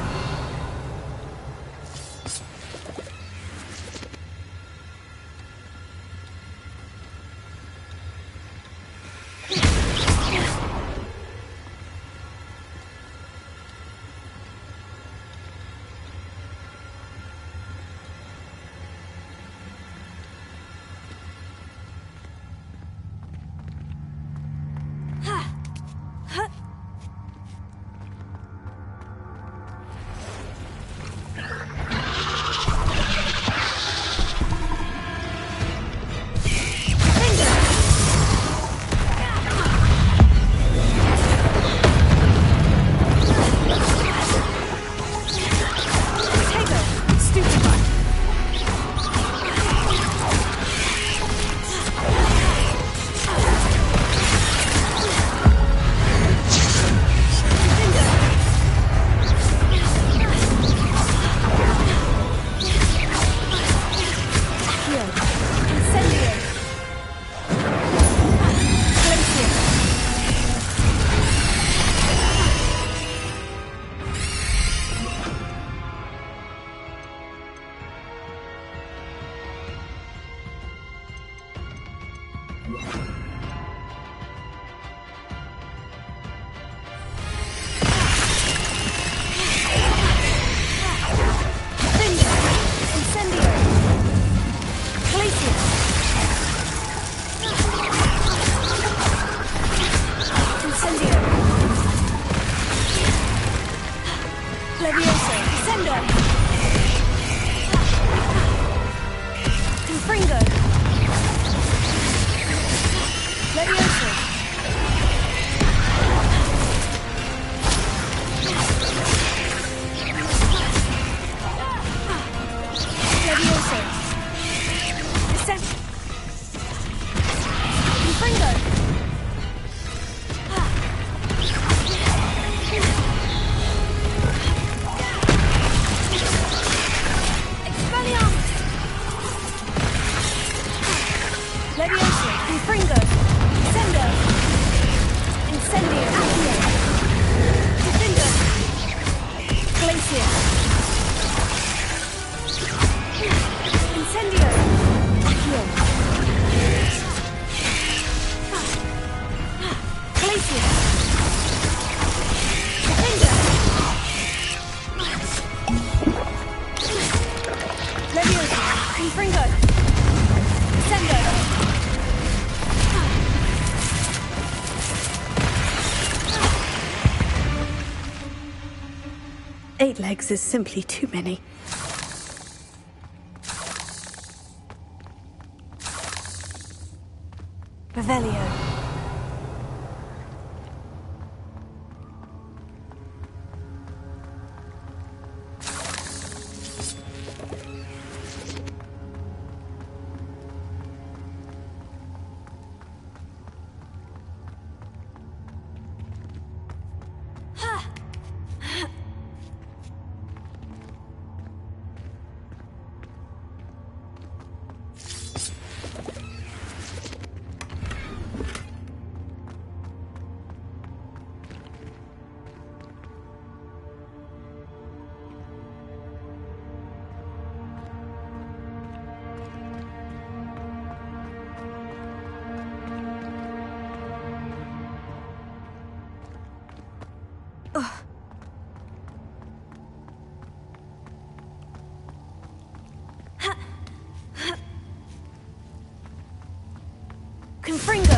C: 8 legs is simply too many. Revelio. Confringo!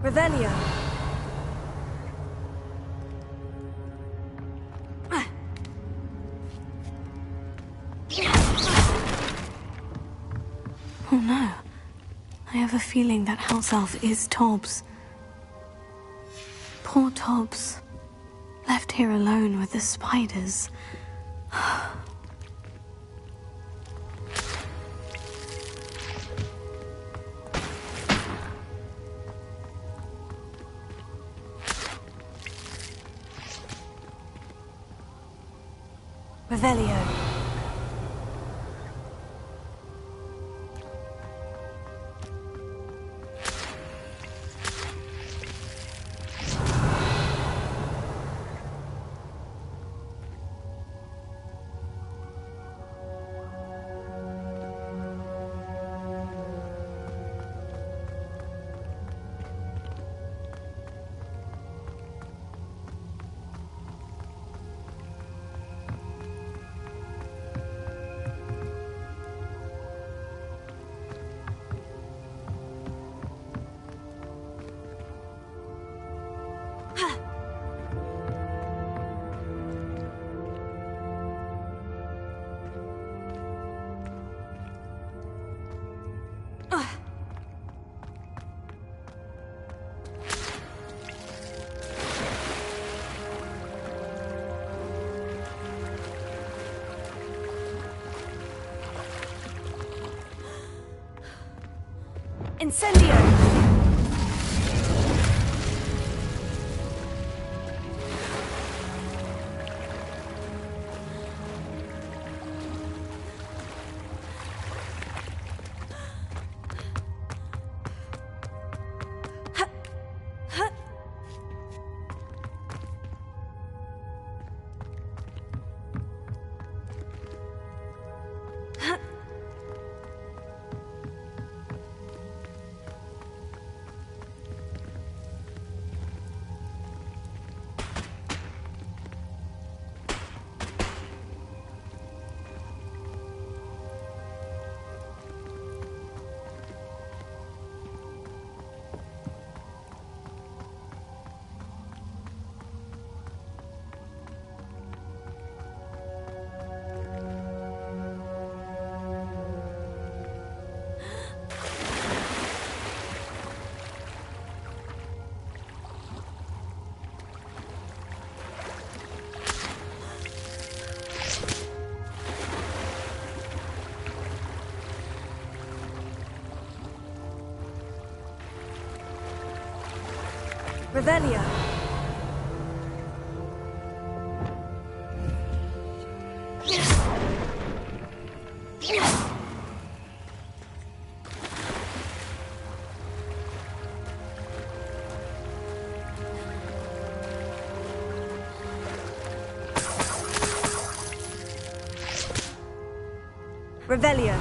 C: Revelio. Oh no. I have a feeling that house elf is Tobbs. Poor Tobbs. Left here alone with the spiders. Revelio. Incendio! Revelio. Yes. Revelio.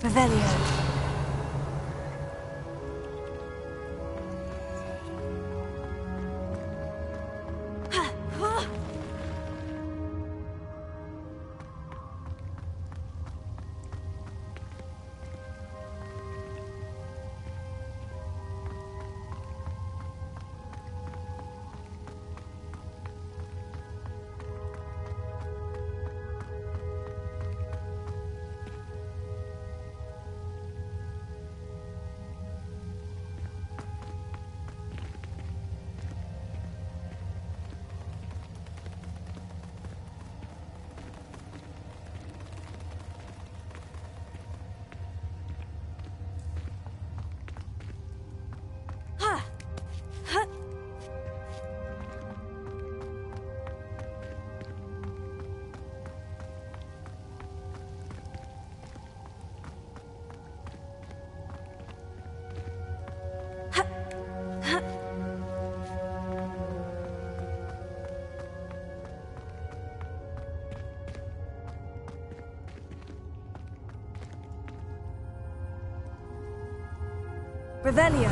C: Revelio. Revelio.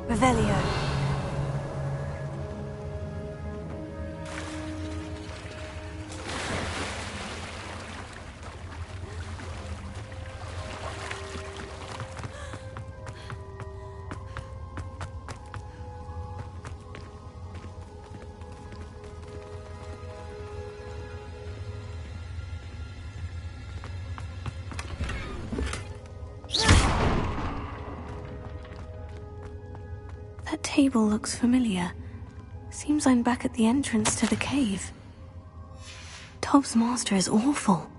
C: Revelio. That table looks familiar. Seems I'm back at the entrance to the cave. Tob's master is awful.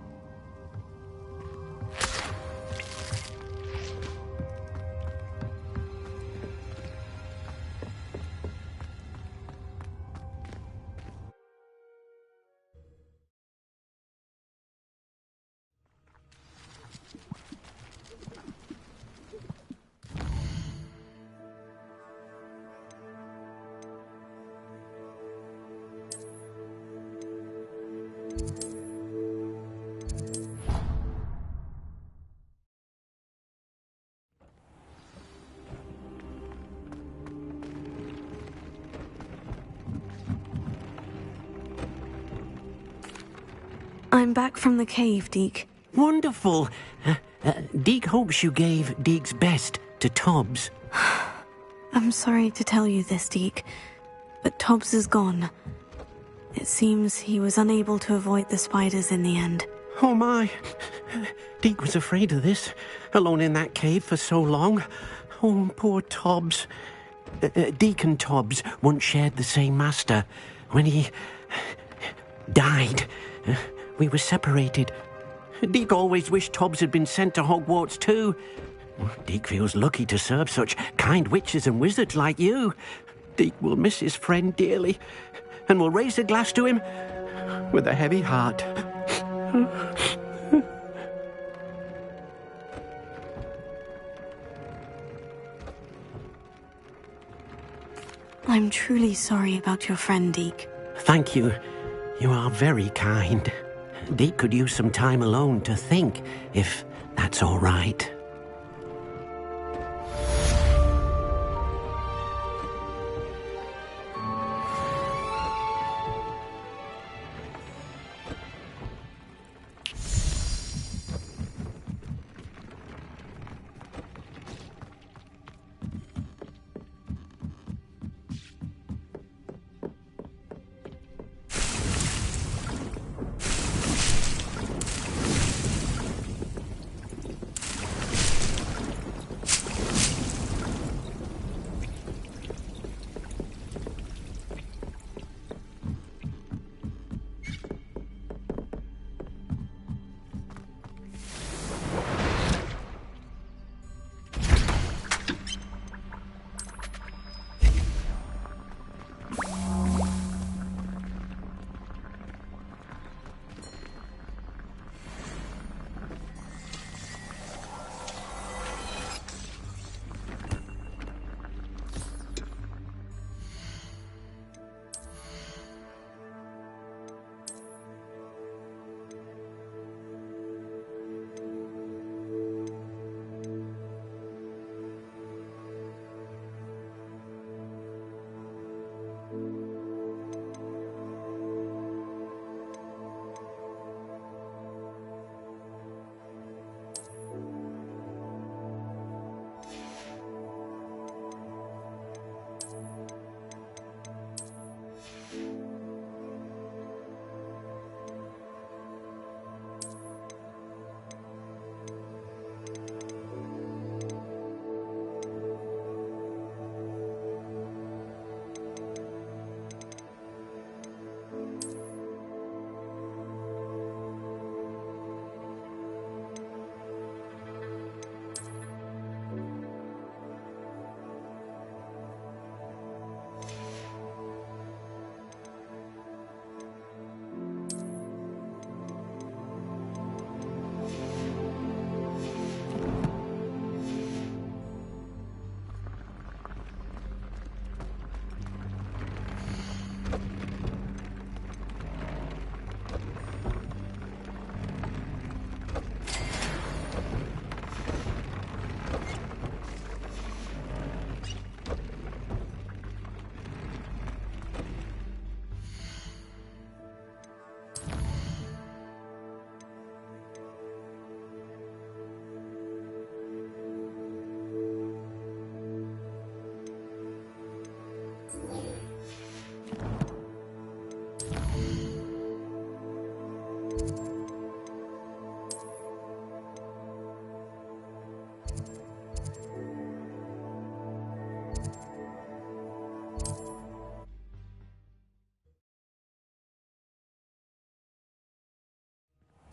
C: I'm back from the cave, Deke.
I: Wonderful. Deke hopes you gave Deke's best to Tobbs.
C: I'm sorry to tell you this, Deke, but Tobbs is gone. It seems he was unable to avoid the spiders in the end.
I: Oh my. Deke was afraid of this, alone in that cave for so long. Oh, poor Tobbs. Deke and Tobbs once shared the same master. When he died, we were separated. Deke always wished Tobbs had been sent to Hogwarts too. Deke feels lucky to serve such kind witches and wizards like you. Deke will miss his friend dearly, and will raise a glass to him with a heavy heart.
C: I'm truly sorry about your friend, Deke.
I: Thank you. You are very kind. Deke could use some time alone to think, if that's all right.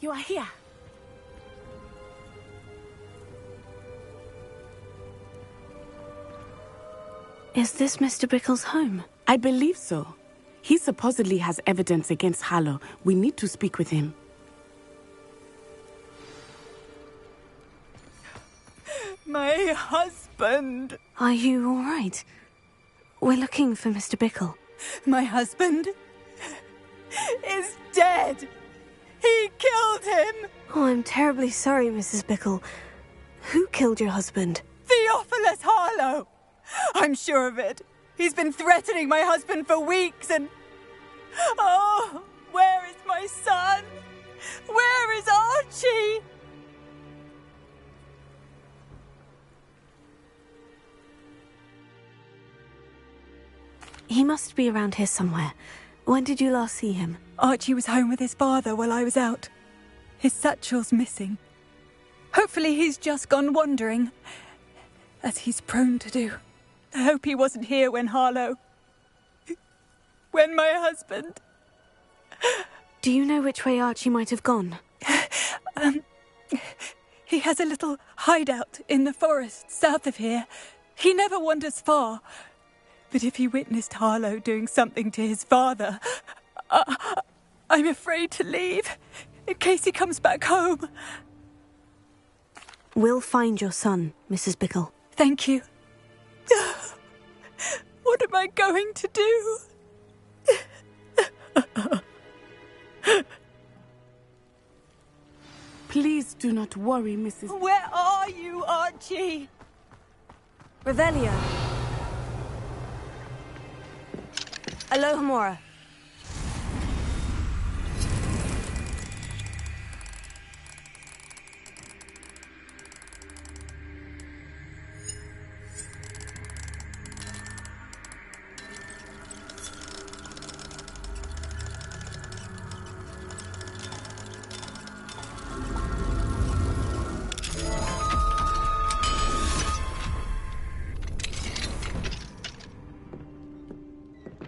G: You are here.
C: Is this Mr. Bickle's home?
G: I believe so. He supposedly has evidence against Harlow. We need to speak with him.
K: My husband.
C: Are you all right? We're looking for Mr. Bickle.
K: My husband is dead. He killed him.
C: Oh, I'm terribly sorry, Mrs. Bickle. Who killed your husband?
K: Theophilus Harlow. I'm sure of it. He's been threatening my husband for weeks and... Oh, where is my son? Where is Archie?
C: He must be around here somewhere. When did you last see him?
K: Archie was home with his father while I was out. His satchel's missing. Hopefully he's just gone wandering, as he's prone to do. I hope he wasn't here when Harlow... when my husband...
C: Do you know which way Archie might have gone?
K: He has a little hideout in the forest south of here. He never wanders far. But if he witnessed Harlow doing something to his father, I'm afraid to leave, in case he comes back home.
C: We'll find your son, Mrs. Bickle.
K: Thank you. What am I going to do?
G: Please do not worry, Mrs.
K: Where are you, Archie?
C: Revelio. Alohomora.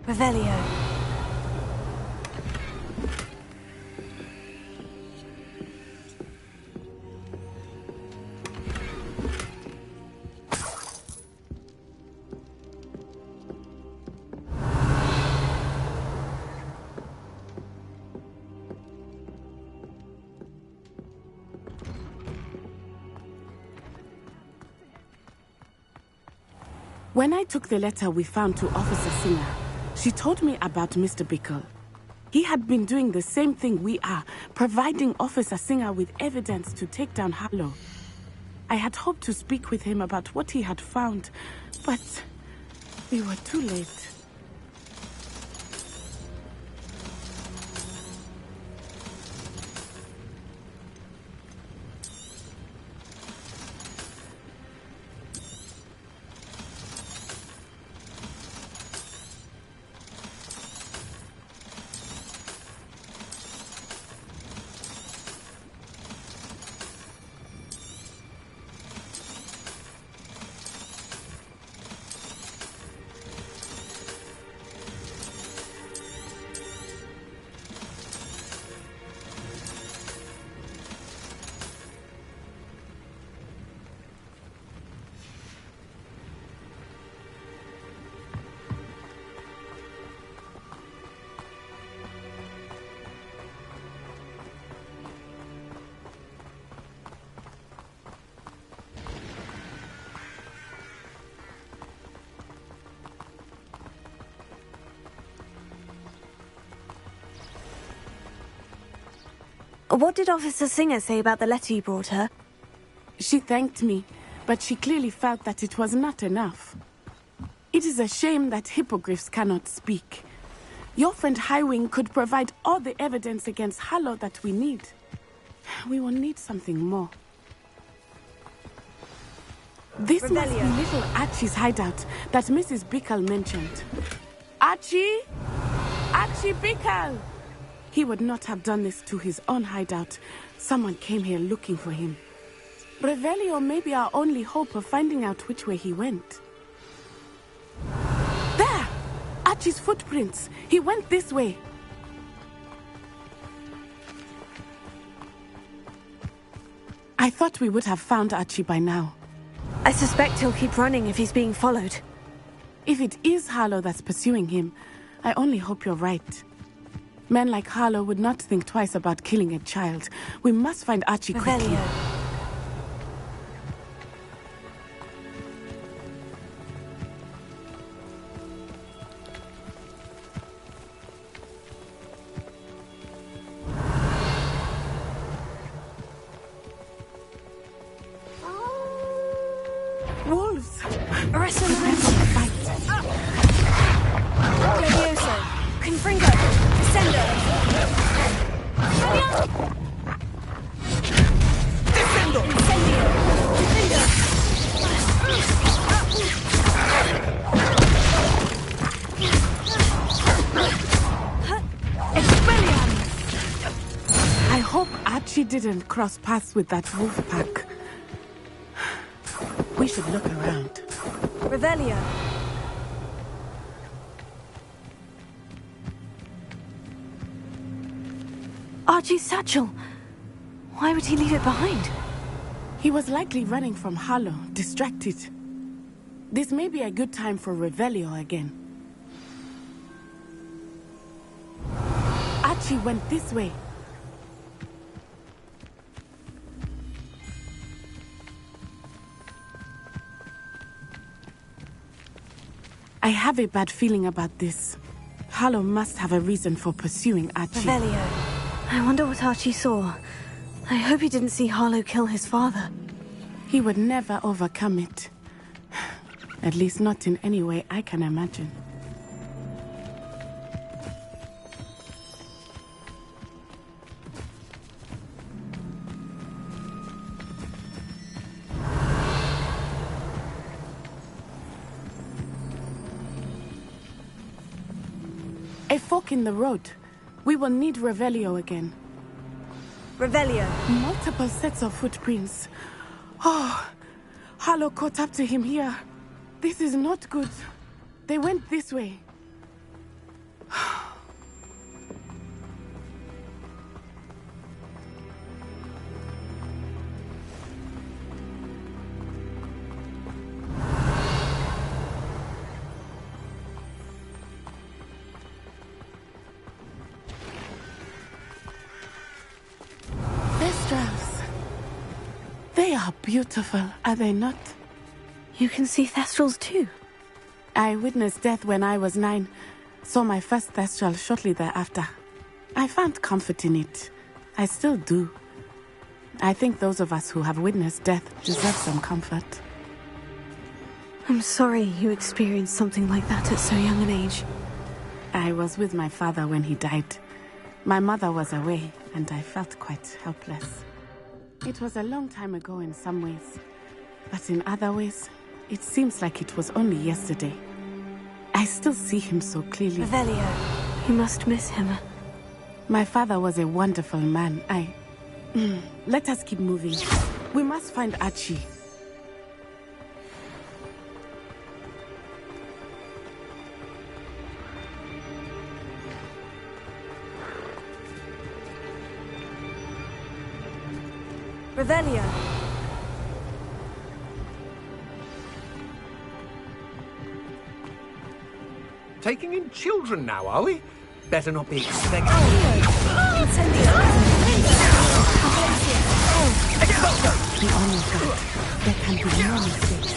C: Revelio.
G: When I took the letter we found to Officer Singer, she told me about Mr. Bickle. He had been doing the same thing we are, providing Officer Singer with evidence to take down Harlow. I had hoped to speak with him about what he had found, but we were too late.
C: What did Officer Singer say about the letter you brought her?
G: She thanked me, but she clearly felt that it was not enough. It is a shame that hippogriffs cannot speak. Your friend Highwing could provide all the evidence against Harlow that we need. We will need something more. This must be little Archie's hideout that Mrs. Bickle mentioned. Archie? Archie Bickle! He would not have done this to his own hideout. Someone came here looking for him. Revelio may be our only hope of finding out which way he went. There! Archie's footprints. He went this way. I thought we would have found Archie by now.
C: I suspect he'll keep running if he's being followed.
G: If it is Harlow that's pursuing him, I only hope you're right. Men like Harlow would not think twice about killing a child. We must find Archie quickly. Wolves!
C: Arresto the
G: Fight!
C: Levioso! Confringo! Descendo!
G: Archie didn't cross paths with that wolf pack. We should look around.
C: Revelio. Archie's satchel. Why would he leave it behind?
G: He was likely running from Harlow, distracted. This may be a good time for Revelio again. Archie went this way. I have a bad feeling about this. Harlow must have a reason for pursuing Archie.
C: Revelio. I wonder what Archie saw. I hope he didn't see Harlow kill his father.
G: He would never overcome it. At least not in any way I can imagine. A fork in the road. We will need Revelio again.
C: Revelio.
G: Multiple sets of footprints. Oh, Harlow caught up to him here. This is not good. They went this way. They are beautiful, are they not?
C: You can see Thestrals too.
G: I witnessed death when I was 9. Saw my first Thestral shortly thereafter. I found comfort in it. I still do. I think those of us who have witnessed death deserve some comfort.
C: I'm sorry you experienced something like that at so young an age.
G: I was with my father when he died. My mother was away, and I felt quite helpless. It was a long time ago in some ways, but in other ways, it seems like it was only yesterday. I still see him so clearly.
C: Revelio, you must miss him.
G: My father was a wonderful man. Let us keep moving. We must find Archie.
C: Revelio.
L: Taking in children now, are we? Better not be expecting.
G: The honor God. There can be no mistakes.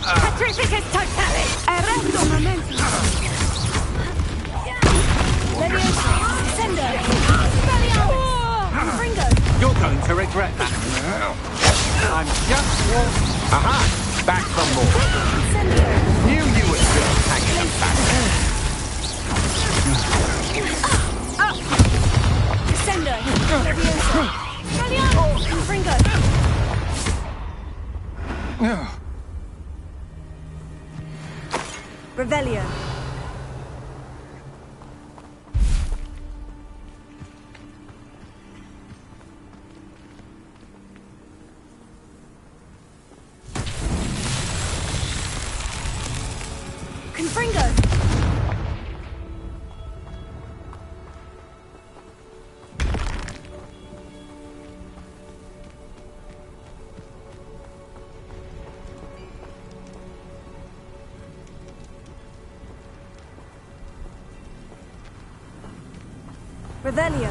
D: Petrificus totalis! Erecto momentum! Leviosa! Sender! Spelliarmus! Fringo!
L: You're going to regret that. I'm just walking. Aha! Back from more. Knew you were still hanging back.
D: Sender! Leviosa! Spelliarmus! Fringo! Revelio. Confringo. Revelio.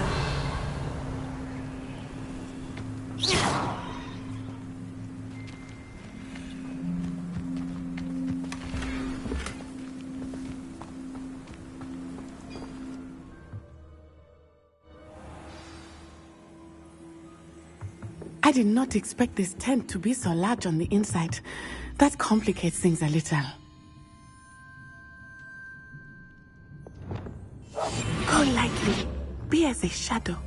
G: I did not expect this tent to be so large on the inside. That complicates things a little. Go lightly. Be as a shadow.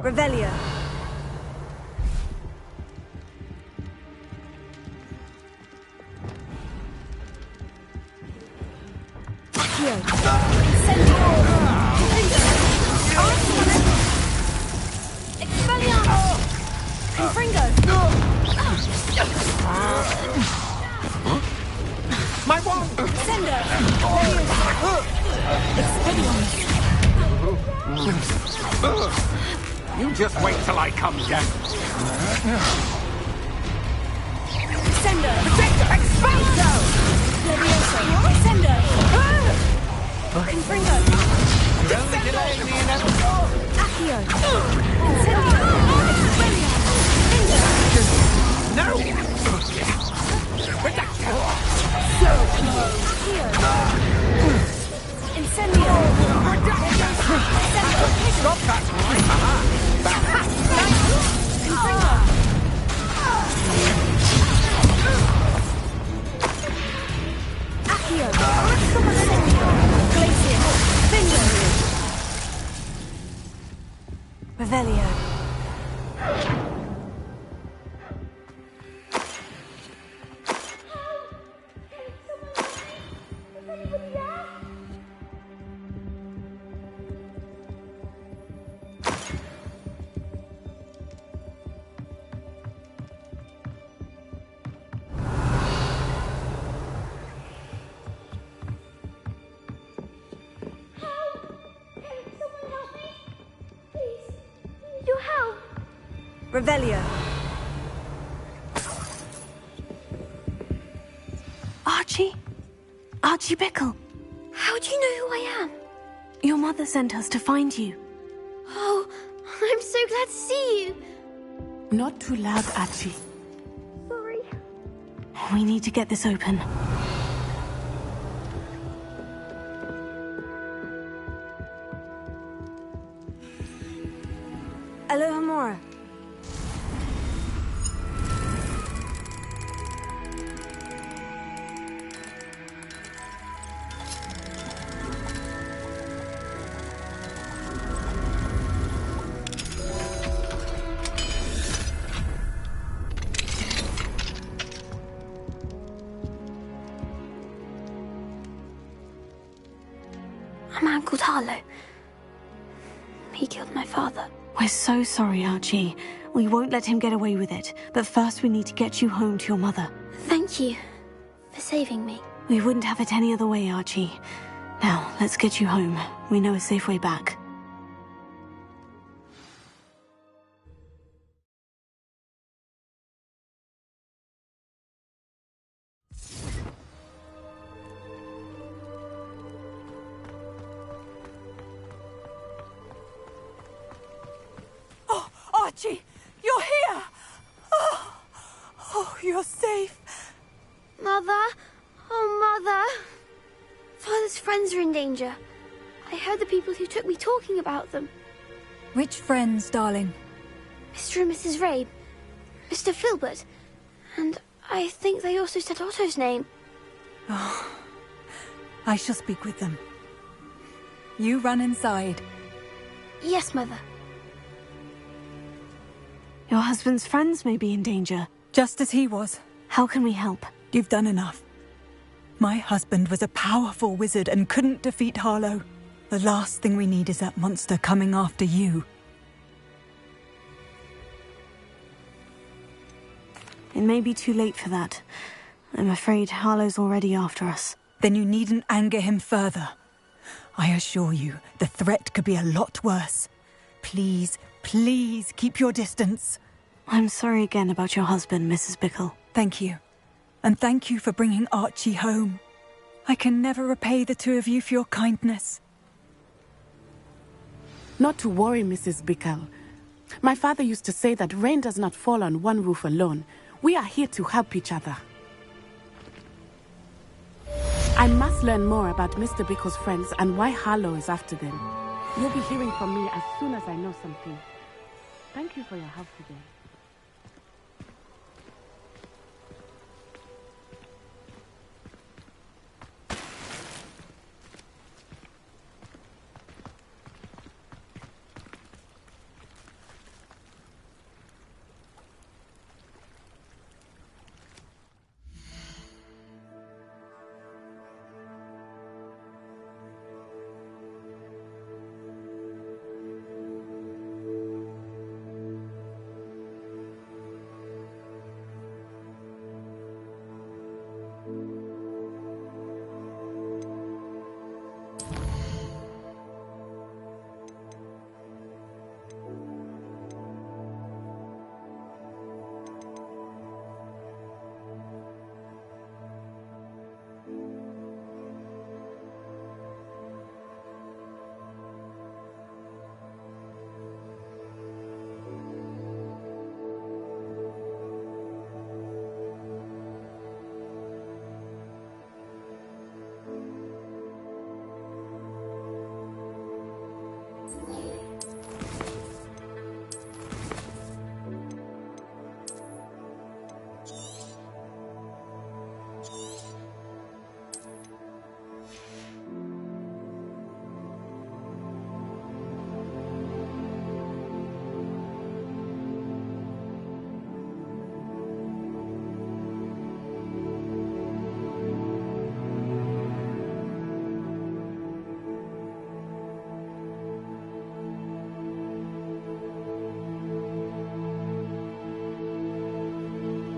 C: Revelio. Accio. Expelliarmus. Confringo.
L: My wand!
C: Sender. Expelliarmus.
L: You just wait till I come down.
C: Sender.
L: Expulso!
C: Levioso. Sender. Confringo.
L: You're only delaying the inevitable.
C: Accio. Incendio. Expelliarmus.
L: No!
C: Incendio.
L: Stop that! Aha!
C: Confringo. Accio. Glacier. Finger. Revelio. Revelio. Archie? Archie Bickle.
M: How do you know who I am?
C: Your mother sent us to find you.
M: Oh, I'm so glad to see you.
G: Not too loud, Archie.
M: Sorry.
C: We need to get this open. Alohomora.
M: A man called Harlow. He killed my father.
C: We're so sorry, Archie. We won't let him get away with it. But first we need to get you home to your mother.
M: Thank you for saving me.
C: We wouldn't have it any other way, Archie. Now, let's get you home. We know a safe way back.
K: Archie, you're here! Oh, you're safe.
M: Mother? Oh, Mother. Father's friends are in danger. I heard the people who took me talking about them.
K: Which friends, darling?
M: Mr. and Mrs. Rabe, Mr. Filbert, and I think they also said Otto's name.
K: Oh, I shall speak with them. You run inside.
M: Yes, Mother.
C: Your husband's friends may be in danger.
K: Just as he was.
C: How can we help?
K: You've done enough. My husband was a powerful wizard and couldn't defeat Harlow. The last thing we need is that monster coming after you.
C: It may be too late for that. I'm afraid Harlow's already after us.
K: Then you needn't anger him further. I assure you, the threat could be a lot worse. Please, please keep your distance.
C: I'm sorry again about your husband, Mrs. Bickle.
K: Thank you. And thank you for bringing Archie home. I can never repay the two of you for your kindness.
G: Not to worry, Mrs. Bickle. My father used to say that rain does not fall on one roof alone. We are here to help each other. I must learn more about Mr. Bickle's friends and why Harlow is after them. You'll be hearing from me as soon as I know something. Thank you for your help today.